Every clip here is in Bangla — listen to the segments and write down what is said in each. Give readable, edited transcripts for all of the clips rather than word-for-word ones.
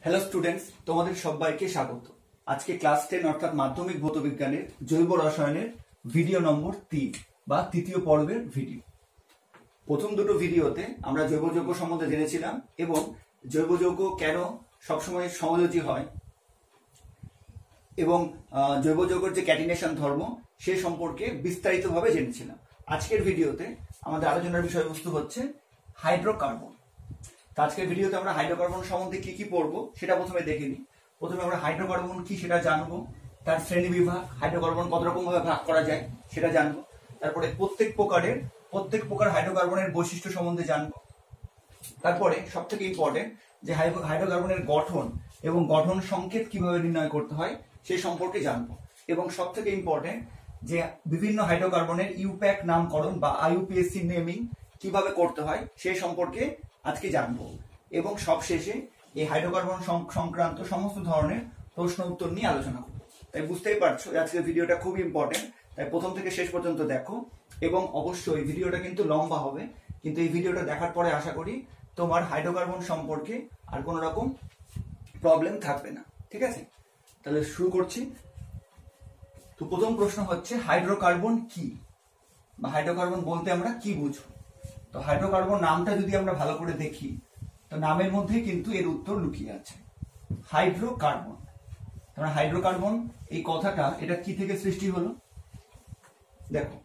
হ্যালো স্টুডেন্টস, তোমাদের সবাইকে স্বাগত। আজকে ক্লাস 10 অর্থাৎ মাধ্যমিক ভৌতবিজ্ঞানের জৈব রসায়নের ভিডিও নম্বর 3 বা তৃতীয় পর্বের ভিডিও। প্রথম দুটো ভিডিওতে আমরা জৈব যৌগ সম্বন্ধে জেনেছিলাম এবং জৈব যৌগ কেন সবসময় সমযোজী হয় এবং জৈব যৌগের যে ক্যাটিনেশন ধর্ম সে সম্পর্কে বিস্তারিতভাবে জেনেছিলাম। আজকের ভিডিওতে আমাদের আলোচনার বিষয়বস্তু হচ্ছে হাইড্রোকার্বন। আজকের ভিডিওতে আমরা হাইড্রোকার্বন সম্বন্ধে কি কি পড়বো সেটা প্রথমে দেখে নিই। প্রথমে আমরা হাইড্রোকার্বন কি সেটা জানবো, তার শ্রেণী বিভাগ, হাইড্রোকার্বন কত রকম ভাবে ভাগ করা যায় সেটা জানবো। তারপরে প্রত্যেক প্রকার হাইড্রোকার্বনের বৈশিষ্ট্য সম্বন্ধে জানবো। তারপরে সব থেকে ইম্পর্টেন্ট যে হাইড্রোকার্বনের গঠন এবং গঠন সংকেত কিভাবে নির্ণয় করতে হয় সে সম্পর্কে জানবো। এবং সব থেকে ইম্পর্টেন্ট যে বিভিন্ন হাইড্রোকার্বনের ইউপ্যাক নামকরণ বা আইইউপিএসসি নেমিং কিভাবে করতে হয় সে সম্পর্কে আজকে জানবো। এবং সবশেষে এই হাইড্রোকার্বন সংক্রান্ত সমস্ত ধরনের প্রশ্ন উত্তর নিয়ে আলোচনা করবো। তাই বুঝতেই পারছো আজকের ভিডিওটা খুব ইম্পর্টেন্ট, তাই প্রথম থেকে শেষ পর্যন্ত দেখো। এবং অবশ্যই ভিডিওটা কিন্তু লম্বা হবে, কিন্তু এই ভিডিওটা দেখার পরে আশা করি তোমার হাইড্রোকার্বন সম্পর্কে আর কোনো রকম প্রবলেম থাকবে না। ঠিক আছে, তাহলে শুরু করছি। তো প্রথম প্রশ্ন হচ্ছে হাইড্রোকার্বন কি বা হাইড্রোকার্বন বলতে আমরা কি বুঝবো। তো হাইড্রোকার্বন নামটা যদি আমরা ভালো করে দেখি তো নামের মধ্যে কিন্তু এর উত্তর লুকিয়ে আছে, হাইড্রোকার্বন। তোমরা হাইড্রোকার্বন এই কথাটা এটা কি থেকে সৃষ্টি হলো দেখো।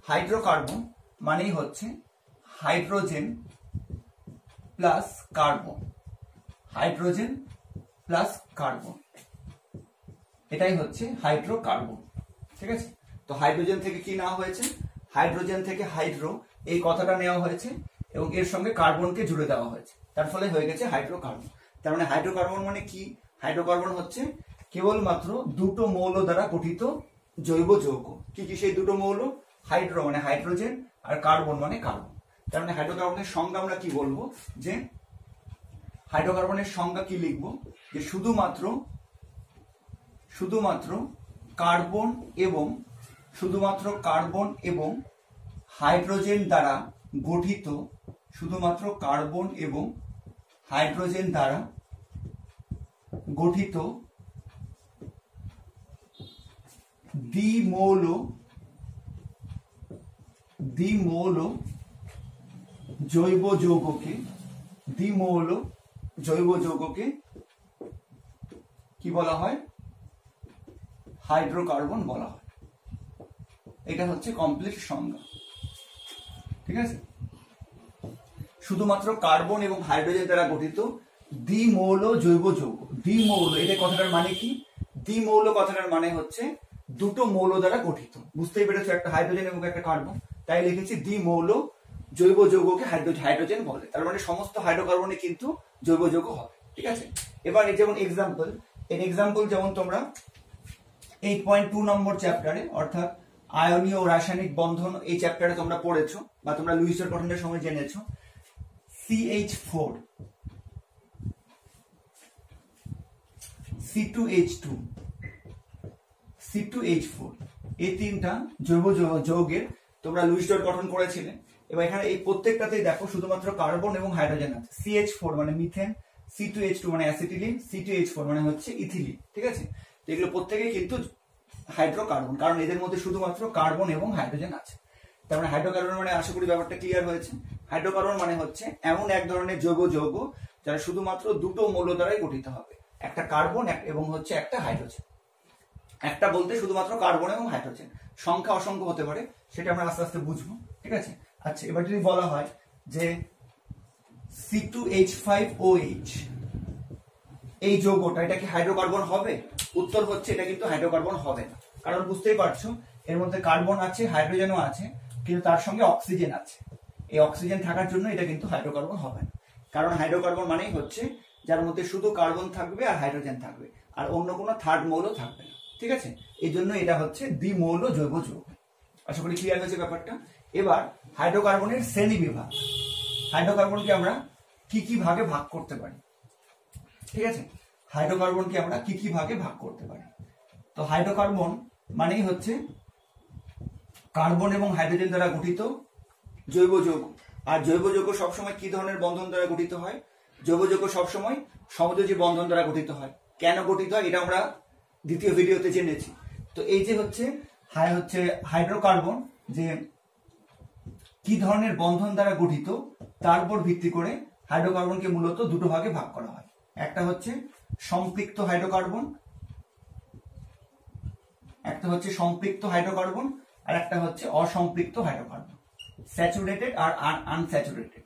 হাইড্রোকার্বন মানেই হচ্ছে hydrogen plus carbon, hydrogen plus carbon, এটাই হচ্ছে হাইড্রোকার্বন। ঠিক আছে, তো হাইড্রোজেন থেকে কি নেওয়া হয়েছে, হাইড্রোজেন থেকে হাইড্রো এই কথাটা নেওয়া হয়েছে এবং এর সঙ্গে কার্বনকে জুড়ে দেওয়া হয়েছে, তার ফলে হয়ে গেছে হাইড্রোকার্বন। তার মানে হাইড্রোকার্বন মানে কি, হাইড্রোকার্বন হচ্ছে কেবলমাত্র দুটো মৌল দ্বারা গঠিত জৈব যৌগ। কি কি সেই দুটো মৌল, হাইড্রো মানে হাইড্রোজেন আর কার্বন মানে কার্বন। তার মানে হাইড্রোকার্বনের সংজ্ঞা আমরা কি বলবো, যে হাইড্রোকার্বনের সংজ্ঞা কি লিখবো, যে শুধুমাত্র কার্বন এবং হাইড্রোজেন দ্বারা গঠিত, শুধুমাত্র কার্বন এবং হাইড্রোজেন দ্বারা গঠিত দ্বিমৌল জৈব যৌগকে কি বলা হয়, হাইড্রোকার্বন বলা হয়। এটা হচ্ছে কমপ্লিট সংজ্ঞা। ঠিক আছে, শুধুমাত্র কার্বন এবং হাইড্রোজেন দ্বারা গঠিত দ্বিমৌল জৈব যৌগ। দ্বিমৌল এটা কথাটার মানে কি, দ্বিমৌল কথাটার মানে হচ্ছে দুটো মৌল দ্বারা গঠিত। বুঝতেই পেরেছো, একটা হাইড্রোজেন এবং একটা কার্বন, তাই লিখেছি দ্বিমৌল জৈব যৌগকে হাইড্রোজেন বলে। তার মানে সমস্ত হাইড্রোকার্বনে কিন্তু জৈব যৌগ হবে। ঠিক আছে, এবার যেমন এক্সাম্পল যেমন তোমরা 8.2 নম্বর চ্যাপ্টারে অর্থাৎ আয়নীয় ও রাসায়নিক বন্ধন এই চ্যাপ্টারে তোমরা পড়েছো বা তোমরা লুইসের গঠনের সময় জেনেছো। CH4 C2H2 C2H4 এই তিনটা জৈব যৌগের তোমরা লুইস ডট গঠন করেছিলে। এবং এখানে এই প্রত্যেকটাতেই দেখো শুধুমাত্র কার্বন এবং হাইড্রোজেন আছে। CH4 মানে মিথেন, C2H2 মানে অ্যাসিটিলিন, C2H4 মানে হচ্ছে ইথিলিন। ঠিক আছে, তো এগুলো প্রত্যেকেই কিন্তু হাইড্রোকার্বন, কারণ এদের মধ্যে শুধুমাত্র কার্বন এবং হাইড্রোজেন আছে। তার মানে হাইড্রোকার্বন মানে আশা করি ব্যাপারটা ক্লিয়ার হয়েছে। হাইড্রোকার্বন মানে হচ্ছে এমন এক ধরনের জৈব যৌগ যারা শুধুমাত্র দুটো মৌল দ্বারাই গঠিত হবে, একটা কার্বন এবং হচ্ছে একটা হাইড্রোজেন। একটা বলতে শুধুমাত্র কার্বন এবং হাইড্রোজেন, সংখ্যা অসংখ্য হতে পারে, সেটা আমরা আস্তে আস্তে বুঝবো। ঠিক আছে, আচ্ছা এবার যদি বলা হয় যে C2H5OH এই যৌগটা এটা কি হাইড্রোকার্বন হবে, উত্তর হচ্ছে এটা কিন্তু হাইড্রোকার্বন হবে না। কারণ বুঝতেই পারছো এর মধ্যে কার্বন আছে, হাইড্রোজেনও আছে, কিন্তু তার সঙ্গে অক্সিজেন আছে। এই অক্সিজেন থাকার জন্য এটা কিন্তু হাইড্রোকার্বন হবে না। কারণ হাইড্রোকার্বন মানেই হচ্ছে যার মধ্যে শুধু কার্বন থাকবে আর হাইড্রোজেন থাকবে, আর অন্য কোনো থার্ড মৌল থাকবে না। ঠিক আছে, এই জন্য এটা হচ্ছে দ্বিমৌল জৈব যৌগ। আশা করি ক্লিয়ার হয়েছে ব্যাপারটা। এবার হাইড্রোকার্বনের শ্রেণী বিভাগ, হাইড্রোকার্বনকে আমরা কি কি ভাগে ভাগ করতে পারি। ঠিক আছে, হাইড্রোকার্বনকে আমরা কি কি ভাগে ভাগ করতে পারি। তো হাইড্রোকার্বন মানেই হচ্ছে কার্বন এবং হাইড্রোজেন দ্বারা গঠিত জৈব যৌগ। আর জৈব যৌগ সবসময় কি ধরনের বন্ধন দ্বারা গঠিত হয়, জৈব যৌগ সবসময় সমযোজী বন্ধন দ্বারা গঠিত হয়। কেন গঠিত হয় এটা আমরা দ্বিতীয় ভিডিওতে জেনেছি। তো এই যে হচ্ছে হাইড্রোকার্বন যে কি ধরনের বন্ধন দ্বারা গঠিত তার উপর ভিত্তি করে হাইড্রোকার্বনকে মূলত দুটো ভাগে ভাগ করা হয়। একটা হচ্ছে সম্পৃক্ত হাইড্রোকার্বন, আর একটা হচ্ছে অসম্পৃক্ত হাইড্রোকার্বন, স্যাচুরেটেড আর আনস্যাচুরেটেড।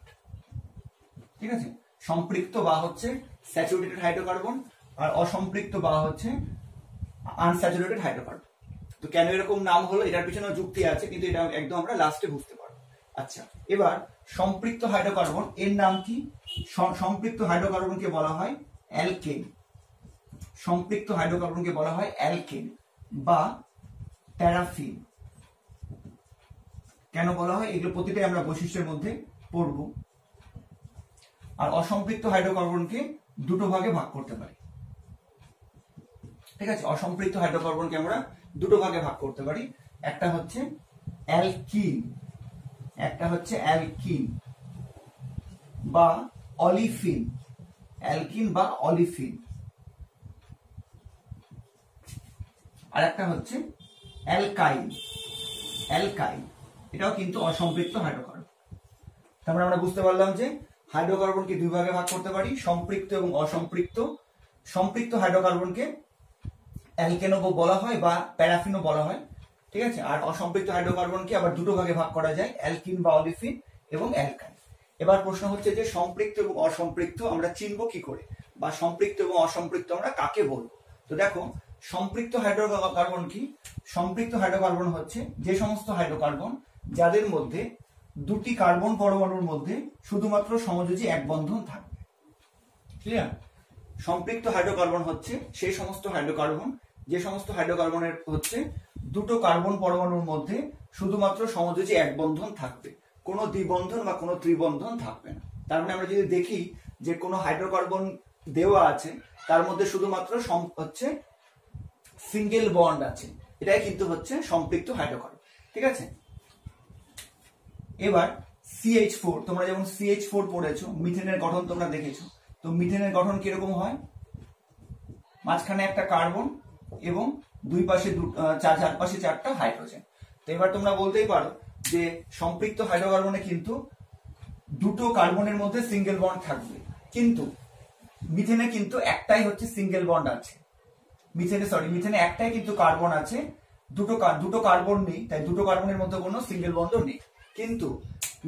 ঠিক আছে, সম্পৃক্ত বা হচ্ছে স্যাচুরেটেড হাইড্রোকার্বন আর অসম্পৃক্ত বা হচ্ছে আনস্যাচুরেটেড হাইড্রোকার্বন। তো কেন এরকম নাম হলো এটার পিছনে যুক্তি আছে, কিন্তু এটা একদম আমরা লাস্টে বুঝতে পারবো। আচ্ছা, এবার সম্পৃক্ত হাইড্রোকার্বন এর নাম কি? সম্পৃক্ত হাইড্রোকার্বনকে বলা হয় অ্যালকেন। সম্পৃক্ত হাইড্রোকার্বনকে বলা হয় অ্যালকেন বা প্যারাফিন। কেন বলা হয় এগুলো প্রতিটাই আমরা বৈশিষ্ট্যের মধ্যে পড়ব। আর অসম্পৃক্ত হাইড্রোকার্বনকে দুটো ভাগে ভাগ করতে পারি। ঠিক আছে, অসম্পৃক্ত হাইড্রোকার্বনকে আমরা দুটো ভাগে ভাগ করতে পারি। একটা হচ্ছে অ্যালকিন, বা অলিফিন, অ্যালকিন বা অলিফিন, আর একটা হচ্ছে অ্যালকাইল। এটাও কিন্তু অসম্পৃক্ত হাইড্রোকার্বন। তারপরে আমরা বুঝতে পারলাম যে হাইড্রোকার্বনকে দুই ভাগে ভাগ করতে পারি, সম্পৃক্ত এবং অসম্পৃক্ত। সম্পৃক্ত হাইড্রোকার্বনকে অ্যালকেনও বলা হয় বা প্যারাফিনও বলা হয়। ঠিক আছে, আর অসম্পৃক্ত হাইড্রোকার্বনকে আবার দুটো ভাগে ভাগ করা যায়, অ্যালকিন বা অলিফিন এবং অ্যালকাইল। এবার প্রশ্ন হচ্ছে যে সম্পৃক্ত এবং অসম্পৃক্ত আমরা চিনব কি করে, বা সম্পৃক্ত এবং অসম্পৃক্ত আমরা কাকে বলবো? তো দেখো, সম্পৃক্ত হাইড্রোকার্বন কি? সম্পৃক্ত হাইড্রোকার্বন হচ্ছে যে সমস্ত হাইড্রোকার্বন যাদের মধ্যে দুটি কার্বন পরমাণুর মধ্যে শুধুমাত্র সমযোজী এক বন্ধন থাকবে। ক্লিয়ার? সম্পৃক্ত হাইড্রোকার্বন হচ্ছে সেই সমস্ত হাইড্রোকার্বন যে সমস্ত হাইড্রোকার্বনের হচ্ছে দুটো কার্বন পরমাণুর মধ্যে শুধুমাত্র সমযোজী এক বন্ধন থাকবে, কোনো দ্বিবন্ধন বা কোনো ত্রিবন্ধন থাকবে না। তার মানে আমরা যদি দেখি যে কোনো হাইড্রোকার্বন দেওয়া আছে তার মধ্যে শুধুমাত্র হচ্ছে সিঙ্গেল বন্ড আছে, এটাই কিন্তু হচ্ছে সম্পৃক্ত হাইড্রোকার্বন। ঠিক আছে, এবার CH4, তোমরা যেমন CH4 পড়েছো, মিথেনের গঠন তোমরা দেখেছো। তো মিথেনের গঠন কিরকম হয়? মাঝখানে একটা কার্বন এবং দুই পাশে চারপাশে চারটা হাইড্রোজেন। তো এবার তোমরা বলতেই পারো যে সম্পৃক্ত হাইড্রোকার্বনে কিন্তু দুটো কার্বনের মধ্যে সিঙ্গেল বন্ড থাকবে, কিন্তু মিথেনে কিন্তু একটাই হচ্ছে সিঙ্গেল বন্ড আছে। মিথেনে একটাই কিন্তু কার্বন আছে, দুটো কার্বন নেই, তাই দুটো কার্বনের মধ্যে কোনো সিঙ্গেল বন্ডও নেই। কিন্তু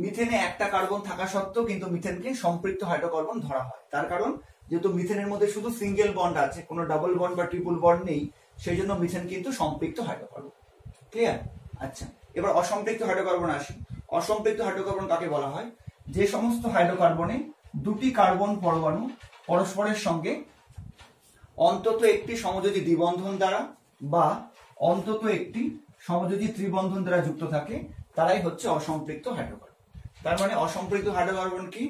মিথেনে একটা কার্বন থাকা সত্ত্বেও কিন্তু মিথেনকে সম্পৃক্ত হাইড্রোকার্বন ধরা হয়। তার কারণ যেহেতু মিথেনের মধ্যে শুধু সিঙ্গেল বন্ড আছে, কোনো ডাবল বন্ড বা ট্রিপল বন্ড নেই, সেই জন্য মিথেন কিন্তু সম্পৃক্ত হাইড্রোকার্বন। ক্লিয়ার? আচ্ছা, এবার অসম্পৃক্ত হাইড্রোকার্বন আসি। অসম্পৃক্ত হাইড্রোকার্বন কাকে বলা হয়? যে সমস্ত হাইড্রোকার্বনে দুটি কার্বন পরমাণু পরস্পরের সঙ্গে অন্তত একটি সমযোজী দ্বিবন্ধন দ্বারা বা অন্তত একটি সমযোজী ত্রিবন্ধন দ্বারা যুক্ত থাকে, তারাই হচ্ছে অসম্পৃক্ত হাইড্রোকার্বন। তার মানে অসম্পৃক্ত হাইড্রোকার্বন কি?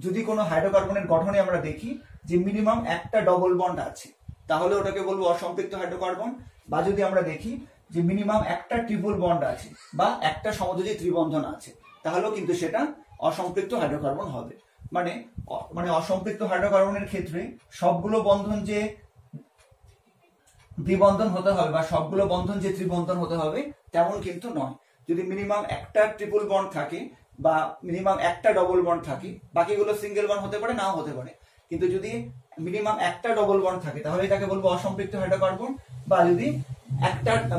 যদি কোনো হাইড্রোকার্বনের গঠনে আমরা দেখি যে মিনিমাম একটা ডবল বন্ড আছে, তাহলে ওটাকে বলবো অসম্পৃক্ত হাইড্রোকার্বন। বা যদি আমরা দেখি যে মিনিমাম একটা ট্রিপল বন্ড আছে বা একটা সমযোজী ত্রিবন্ধন আছে, তাহলেও কিন্তু সেটা অসম্পৃক্ত হাইড্রোকার্বন হবে। মানে অসম্পৃক্ত হাইড্রোকার্বনের ক্ষেত্রে সবগুলো বন্ধন যে দ্বিবন্ধন হতে হবে বা সবগুলো বন্ধন যে ত্রিবন্ধন হতে হবে তেমন কিন্তু নয়। যদি মিনিমাম একটা ট্রিপল বন্ড থাকে বা মিনিমাম একটা ডবল বন্ড থাকে, বাকিগুলো সিঙ্গেল বন্ড হতে পারে, নাও হতে পারে, কিন্তু যদি মিনিমাম একটা ডবল বন্ড থাকে তাহলে এটাকে বলবো অসম্পৃক্ত হাইড্রোকার্বন। বা যদি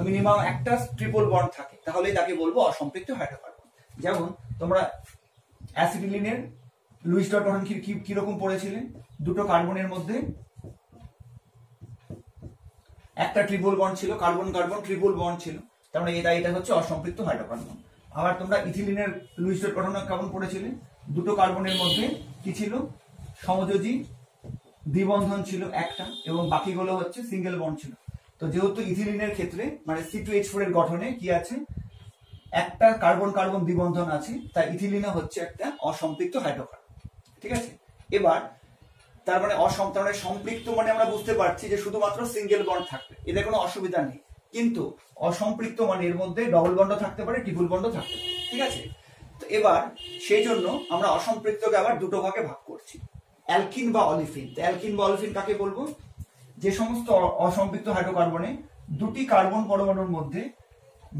মিনিমাম একটা ট্রিপল বন্ড থাকে তাহলে তাকে বলবো অসম্পৃক্ত হাইড্রোকার্বন। যেমন তোমরা অ্যাসিটিলিনের লুইস ডট গঠন কিরকম পড়েছিলে? দুটো কার্বনের মধ্যে একটা ট্রিপল বন্ড ছিল, কার্বন কার্বন ট্রিপল বন্ড ছিল, তার মানে এটা হচ্ছে অসম্পৃক্ত হাইড্রোকার্বন। আবার তোমরা ইথিলিনের লুইস ডট গঠন কেমন পড়েছিলে? দুটো কার্বনের মধ্যে কি ছিল? সমযোজী দ্বিবন্ধন ছিল একটা, এবং বাকিগুলো হচ্ছে সিঙ্গেল বন্ড ছিল। তো যেহেতু ইথিলিনের ক্ষেত্রে মানে C2H4 এর গঠনে কি আছে? একটা কার্বন কার্বন দ্বিবন্ধন আছে, তাই ইথিলিনে হচ্ছে একটা অসম্পৃক্ত হাইড্রোকার্বন। ঠিক আছে, এবার তার মানে সম্পৃক্ত মানে আমরা বুঝতে পারছি যে শুধুমাত্র সিঙ্গেল বন্ড থাকবে, এতে কোনো অসুবিধা নেই। কিন্তু অসম্পৃক্ত মানে এর মধ্যে ডবল বন্ডও থাকতে পারে, ট্রিপল বন্ডও থাকতে পারে। ঠিক আছে, তো এবার সেই জন্য আমরা অসম্পৃক্তকে আবার দুটো ভাগে ভাগ করছি। অ্যালকিন বা অলিফিন। অ্যালকিন বা অলিফিন কাকে বলবো? যে সমস্ত অসম্পৃক্ত হাইড্রোকার্বনে দুটি কার্বন পরমাণুর মধ্যে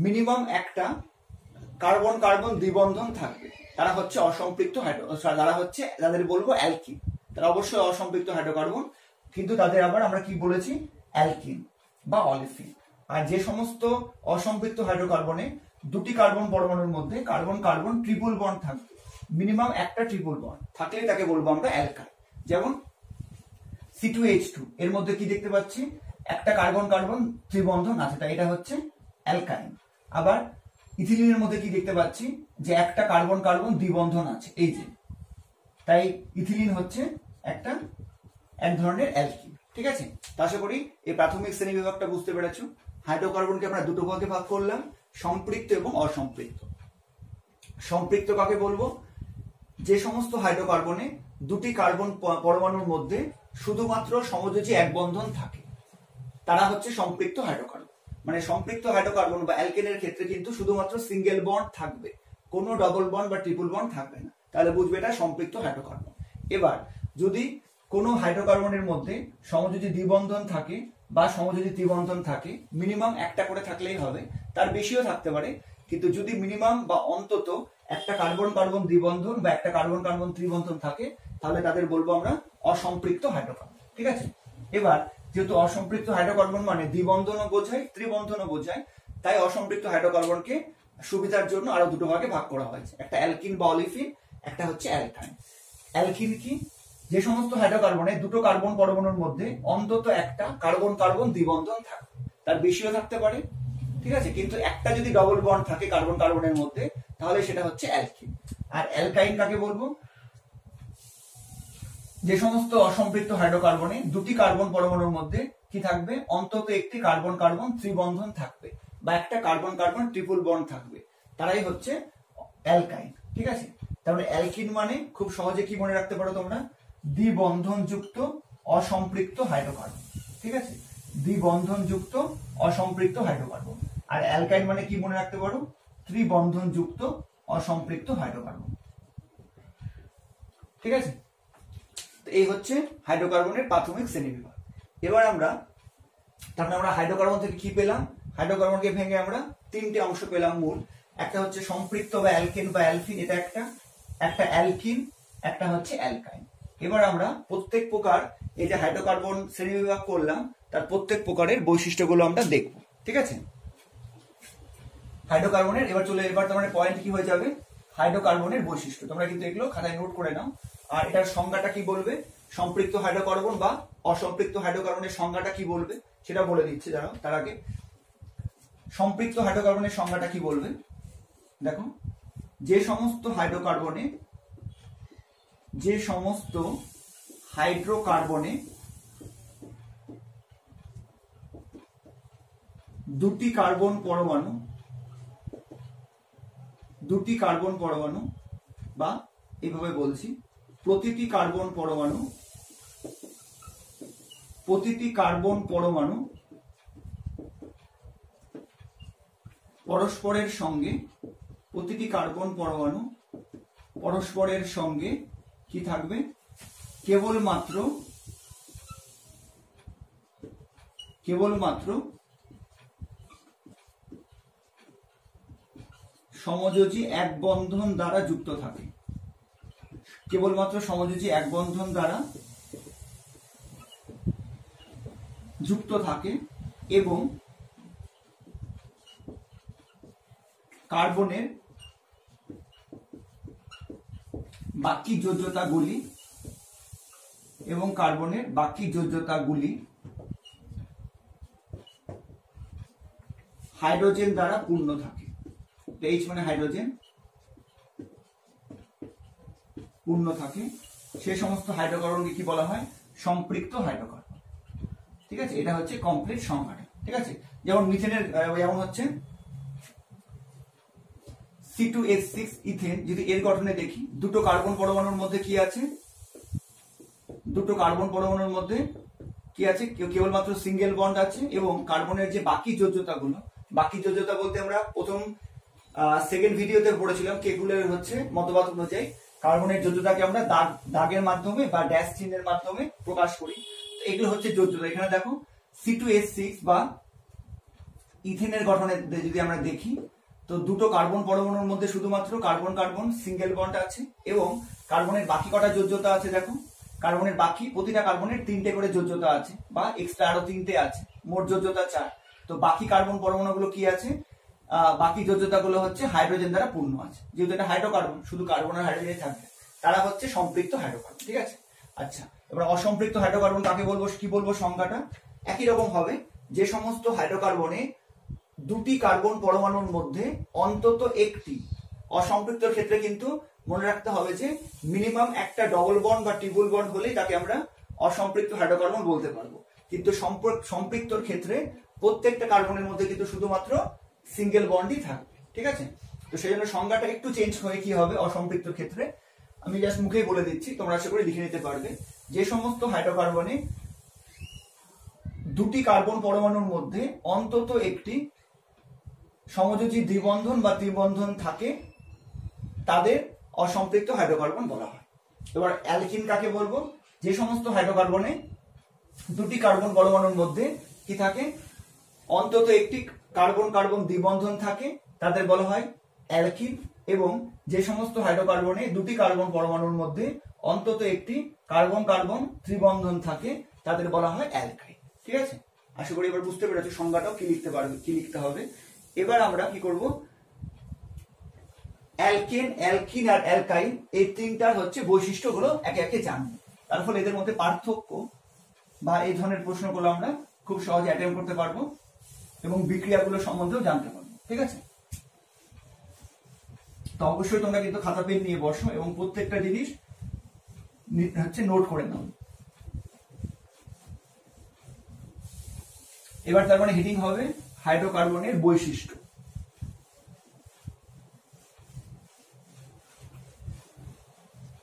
মিনিমাম একটা কার্বন কার্বন দ্বিবন্ধন থাকবে, তারা হচ্ছে অসম্পৃক্ত তাদের বলবো অ্যালকিন। তারা অবশ্যই অসম্পৃক্ত হাইড্রোকার্বন, কিন্তু তাদের আবার আমরা কি বলেছি? অ্যালকিন বা অলিফিন। আর যে সমস্ত অসম্পৃক্ত হাইড্রোকার্বনে দুটি কার্বন পরমাণুর মধ্যে কার্বন কার্বন ট্রিপল বন্ড থাকবে, মিনিমাম একটা ট্রিপল বন্ড থাকলে তাকে বলবো আমরা অ্যালকাইল। যেমন C2H2 এর মধ্যে কি দেখতে পাচ্ছি? একটা কার্বন কার্বন ত্রিবন্ধন আছে, তাই এটা হচ্ছে অ্যালকাইন। আবার ইথিলিনের মধ্যে কি দেখতে পাচ্ছি? যে একটা কার্বন কার্বন দ্বিবন্ধন আছে, এই যে, তাই ইথিলিন হচ্ছে এক ধরনের অ্যালকিন। ঠিক আছে, তা আশা করি এই প্রাথমিক শ্রেণী বিভাগটা বুঝতে পেরেছো। হাইড্রোকার্বনকে আমরা দুটো ভাগে ভাগ করলাম, সম্পৃক্ত এবং অসম্পৃক্ত। সম্পৃক্ত কাকে বলবো? যে সমস্ত হাইড্রোকার্বনে দুটি কার্বন পরমাণুর মধ্যে শুধুমাত্র সমযোজী এক বন্ধন থাকে, তারা হচ্ছে সম্পৃক্ত হাইড্রোকার্বন। মানে সম্পৃক্ত হাইড্রোকার্বন বা অ্যালকেনের ক্ষেত্রে কিন্তু শুধুমাত্র সিঙ্গেল বন্ড থাকবে, কোনো ডবল বন্ড বা ট্রিপল বন্ড থাকবে না, তাহলে বুঝবে এটা সম্পৃক্ত হাইড্রোকার্বন। এবার যদি কোনো হাইড্রোকার্বনের মধ্যে সমযোজী দ্বিবন্ধন থাকে বা সমযোজী ত্রিবন্ধন থাকে, মিনিমাম একটা করে থাকলেই হবে, তার বেশিও থাকতে পারে, কিন্তু যদি মিনিমাম বা অন্তত একটা কার্বন কার্বন দ্বিবন্ধন বা একটা কার্বন কার্বন ত্রিবন্ধন থাকে, তাহলে তাদের বলবো আমরা অসম্পৃক্ত হাইড্রোকার্বন। ঠিক আছে, এবার যেহেতু অসম্পৃক্ত হাইড্রোকার্বন মানে দ্বিবন্ধনও বোঝায় ত্রিবন্ধনও বোঝায়, তাই অসম্পৃক্ত হাইড্রোকার্বনকে সুবিধার জন্য আরো দুটো ভাগে ভাগ করা হয়েছে, একটা অ্যালকিন বা অলিফিন, একটা হচ্ছে অ্যালকাইন। অ্যালকিন কি? যে সমস্ত হাইড্রোকার্বনে দুটো কার্বন পরমাণুর মধ্যে অন্তত একটা কার্বন কার্বন দ্বিবন্ধন থাকে, তার বেশিও থাকতে পারে, ঠিক আছে, কিন্তু একটা যদি ডবল বন্ড থাকে কার্বন কার্বনের মধ্যে, তাহলে সেটা হচ্ছে অ্যালকিন। আর অ্যালকাইন কাকে বলবো? যে সমস্ত অসম্পৃক্ত হাইড্রোকার্বনে দুটি কার্বন পরমাণুর মধ্যে কি থাকবে? অন্তত একটি কার্বন কার্বন ত্রিবন্ধন থাকবে বা একটা কার্বন কার্বন ট্রিপল বন্ড থাকবে, তারাই হচ্ছে অ্যালকাইন। ঠিক আছে, তাহলে অ্যালকিন মানে খুব সহজে কি মনে রাখতে পারো তোমরা? দ্বিবন্ধন যুক্ত অসম্পৃক্ত হাইড্রোকার্বন। ঠিক আছে, দ্বিবন্ধন যুক্ত অসম্পৃক্ত হাইড্রোকার্বন। আর অ্যালকাইন মানে কি মনে রাখতে পারো? ত্রিবন্ধন যুক্ত অসম্পৃক্ত হাইড্রোকার্বন। ঠিক আছে, এই হচ্ছে হাইড্রোকার্বনের প্রাথমিক শ্রেণীবিভাগ। এবার আমরা হাইড্রোকার্বন থেকে কি পেলাম? হাইড্রোকার্বনকে ভেঙে আমরা তিনটে অংশ পেলাম মূল। একটা হচ্ছে সম্পৃক্ত বা অ্যালকেন বা অ্যালফিন, এটা একটা অ্যালকিন, একটা হচ্ছে অ্যালকাইন। এবার আমরা প্রত্যেক প্রকার এই যে হাইড্রোকার্বন শ্রেণীবিভাগ করলাম, তার প্রত্যেক প্রকারের বৈশিষ্ট্যগুলো আমরা দেখব। ঠিক আছে, হাইড্রোকার্বনের এবার তোমার পয়েন্ট কি হয়ে যাবে? হাইড্রোকার্বনের বৈশিষ্ট্য তোমরা কিন্তু এগুলো খাতায় নোট করে নাও। আর এটার সংজ্ঞাটা কি বলবে? সম্পৃক্ত হাইড্রোকার্বন বা অসম্পৃক্ত হাইড্রোকার্বনের সংজ্ঞাটা কি বলবে সেটা বলে দিচ্ছে। যারা তার আগে সম্পৃক্ত হাইড্রোকার্বনের সংজ্ঞাটা কি বলবে দেখো। যে সমস্ত হাইড্রোকার্বনে দুটি কার্বন পরমাণু বা এইভাবে বলছি, প্রতিটি কার্বন পরমাণু পরস্পরের সঙ্গে কি থাকবে? কেবলমাত্র সমযোজী এক বন্ধন দ্বারা যুক্ত থাকে, কেবলমাত্র সমযোজী এক বন্ধন দ্বারা যুক্ত থাকে এবং কার্বনের বাকি যোজ্যতাগুলি হাইড্রোজেন দ্বারা পূর্ণ থাকে। H মানে হাইড্রোজেন পূর্ণ থাকে, সে সমস্ত হাইড্রোকার্বনকে কি বলা হয়? সম্পৃক্ত হাইড্রোকার্বন। ঠিক আছে, এটা হচ্ছে কমপ্লিট সংজ্ঞাটা। ঠিক আছে, যেমন মিথেনের যেমন হচ্ছে C2H6 ইথেন, যদি এর গঠনে দেখি, দুটো কার্বন পরমাণুর মধ্যে কি আছে? কেবলমাত্র সিঙ্গেল বন্ড আছে এবং কার্বনের যে বাকি যোজ্যতা বলতে আমরা প্রথম সেকেন্ড ভিডিওতে পড়েছিলাম কেকুলের হচ্ছে মতবাদ অনুযায়ী কার্বনের যোজ্যতাকে আমরা দাগের মাধ্যমে বা ড্যাশ চিহ্নের মাধ্যমে প্রকাশ করি। এগুলো হচ্ছে যোজ্যতা। এখানে দেখো C2H6 বা ইথেনের গঠনে যদি আমরা দেখি তো দুটো কার্বন পরমাণুর মধ্যে শুধুমাত্র কার্বন কার্বন সিঙ্গেল বন্ড আছে এবং কার্বনের বাকি কটা যোজ্যতা আছে দেখো, কার্বনের বাকি প্রতিটা কার্বনের 3টে করে যোজ্যতা আছে বা এক্সট্রা আরো 3টে আছে, মোট যোজ্যতা 4। তো বাকি কার্বন পরমাণুগুলো কি আছে, বাকি যোজ্যতাগুলো হচ্ছে হাইড্রোজেন দ্বারা পূর্ণ আছে। যেহেতু এটা হাইড্রোকার্বন, শুধু কার্বন আর হাইড্রোজেন থাকবে, তারা হচ্ছে সম্পৃক্ত হাইড্রোকার্বন। ঠিক আছে, আচ্ছা এবার অসম্পৃক্ত হাইড্রোকার্বন কাকে বলবো, কি বলবো সংজ্ঞাটা একই রকম হবে। যে সমস্ত হাইড্রোকার্বনে দুটি কার্বন পরমাণুর মধ্যে অন্তত একটি, অসম্পৃক্তর ক্ষেত্রে কিন্তু মনে রাখতে হবে যে মিনিমাম একটা ডবল বন্ড বা ট্রিপল বন্ড হলেই তাকে আমরা অসম্পৃক্ত হাইড্রোকার্বন বলতে পারবো। কিন্তু সম্পৃক্তর ক্ষেত্রে প্রত্যেকটা কার্বনের মধ্যে কিন্তু শুধুমাত্র সিঙ্গেল বন্ডই থাকবে। ঠিক আছে, তো সেই জন্য সংজ্ঞাটা একটু চেঞ্জ হয়ে কি হবে অসম্পৃক্তর ক্ষেত্রে, আমি জাস্ট মুখেই বলে দিচ্ছি, তোমরা আশা করি লিখে নিতে পারবে। যে সমস্ত হাইড্রোকার্বনে দুটি কার্বন পরমাণুর মধ্যে অন্তত একটি সমযোজী দ্বিবন্ধন বা ত্রিবন্ধন থাকে তাদের অসম্পৃক্ত হাইড্রোকার্বন বলা হয়। এবার অ্যালকিন কাকে বলবো, যে সমস্ত হাইড্রোকার্বনে দুটি কার্বন পরমাণুর মধ্যে কি থাকে, অন্তত একটি কার্বন কার্বন দ্বিবন্ধন থাকে তাদের বলা হয় অ্যালকিন। এবং যে সমস্ত হাইড্রোকার্বনে দুটি কার্বন পরমাণুর মধ্যে অন্তত একটি কার্বন কার্বন ত্রিবন্ধন থাকে তাদের বলা হয় অ্যালকাইন। ঠিক আছে, আশা করি এবার বুঝতে পেরেছো সংজ্ঞাটাও কি লিখতে পারবে, কি লিখতে হবে। এবার আমরা কি করব, অ্যালকেন, অ্যালকিন আর অ্যালকাইন এই তিনটার হচ্ছে বৈশিষ্ট্যগুলো একে একে জানবো। তার ফলে এদের মধ্যে পার্থক্য বা এই ধরনের প্রশ্নগুলো আমরা খুব সহজে অ্যাটেম্প করতে পারবো এবং বিক্রিয়াগুলো সম্বন্ধেও জানতে পারবো। ঠিক আছে, তো অবশ্যই তোমরা কিন্তু খাতা পেন নিয়ে বসো এবং প্রত্যেকটা জিনিস হচ্ছে নোট করে নাও। এবার তার মানে হিটিং হবে হাইড্রোকার্বনের বৈশিষ্ট্য।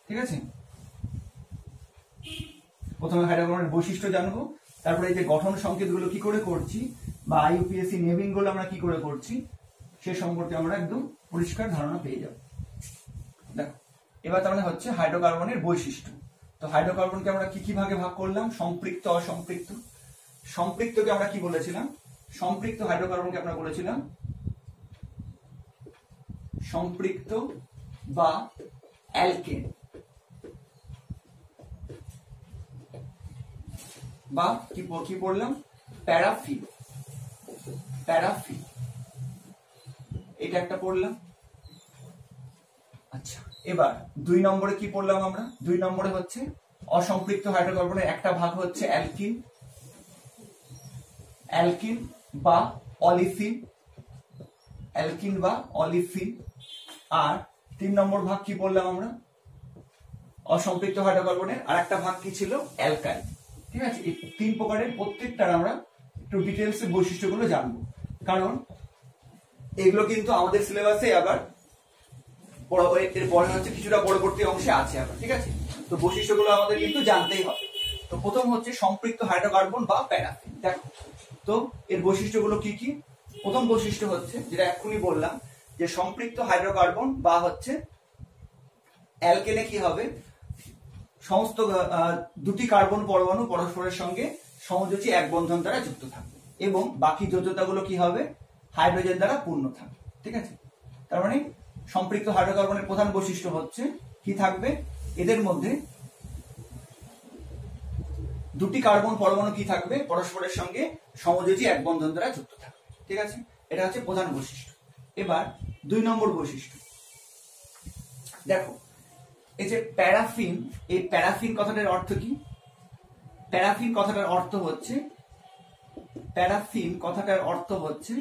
ঠিক আছে, প্রথমে হাইড্রোকার্বনের বৈশিষ্ট্য জানবো, তারপরে এই যে গঠন সংকেতগুলো কি করে করছি বা আইইউপিএসসি নেমিং গুলো আমরা কি করে করছি সে সম্পর্কে আমরা একদম পরিষ্কার ধারণা পেয়ে যাব। দেখো এবার তার মানে হচ্ছে হাইড্রোকার্বনের বৈশিষ্ট্য। তো হাইড্রোকার্বনকে আমরা কি কি ভাগে ভাগ করলাম, সম্পৃক্ত অসম্পৃক্ত। সম্পৃক্তকে আমরা কি বলেছিলাম, সম্পৃক্ত হাইড্রোকার্বনকে আমরা বলেছিলাম সম্পৃক্ত বা অ্যালকেন বা কি পড়লাম প্যারাফিন, প্যারাফিন এটা একটা পড়লাম। আচ্ছা এবার 2 নম্বরে কি পড়লাম আমরা, 2 নম্বরে হচ্ছে অসম্পৃক্ত হাইড্রোকার্বনের একটা ভাগ হচ্ছে অ্যালকিন, অ্যালকিন বা অলিফিন, অ্যালকিন বা অলিফিন। আর 3 নম্বর ভাগ কি বললাম আমরা, অসম্পৃক্ত হাইড্রোকার্বনের আর একটা ভাগ কি ছিল অ্যালকাইন। ঠিক আছে, এই 3 প্রকারের প্রত্যেকটার আমরা একটু ডিটেইলস এর বৈশিষ্ট্যগুলো জানবো, কারণ এগুলো কিন্তু আমাদের সিলেবাসে আবার এর পরে হচ্ছে কিছুটা পরবর্তী অংশে আছে আবার। ঠিক আছে, তো বৈশিষ্ট্যগুলো আমাদের কিন্তু জানতেই হবে। তো প্রথম হচ্ছে সম্পৃক্ত হাইড্রোকার্বন বা প্যারাফিন। দেখো তো এর বৈশিষ্ট্যগুলো কি কি। প্রথম বৈশিষ্ট্য হচ্ছে যেটা এক্ষুনি বললাম যে সম্পৃক্ত হাইড্রোকার্বন বা হচ্ছে অ্যালকেনে কি হবে, সমস্ত দুটি কার্বন পরমাণু পরস্পরের সঙ্গে সমযোজী এক বন্ধন দ্বারা যুক্ত থাকবে এবং বাকি যোজ্যতাগুলো কি হবে, হাইড্রোজেন দ্বারা পূর্ণ থাকবে। ঠিক আছে, তার মানে সম্পৃক্ত হাইড্রোকার্বনের প্রধান বৈশিষ্ট্য হচ্ছে কি থাকবে, এদের মধ্যে দুটি কার্বন পরমাণু কি থাকবে, পরস্পরের সঙ্গে সমযোজী এক বন্ধন দ্বারা যুক্ত থাকবে। ঠিক আছে, এটা হচ্ছে প্রধান বৈশিষ্ট্য। এবার 2 নম্বর বৈশিষ্ট্য দেখো, এই যে প্যারাফিন, এই প্যারাফিন কথাটার অর্থ কি, প্যারাফিন কথাটার অর্থ হচ্ছে, প্যারাফিন কথাটার অর্থ হচ্ছে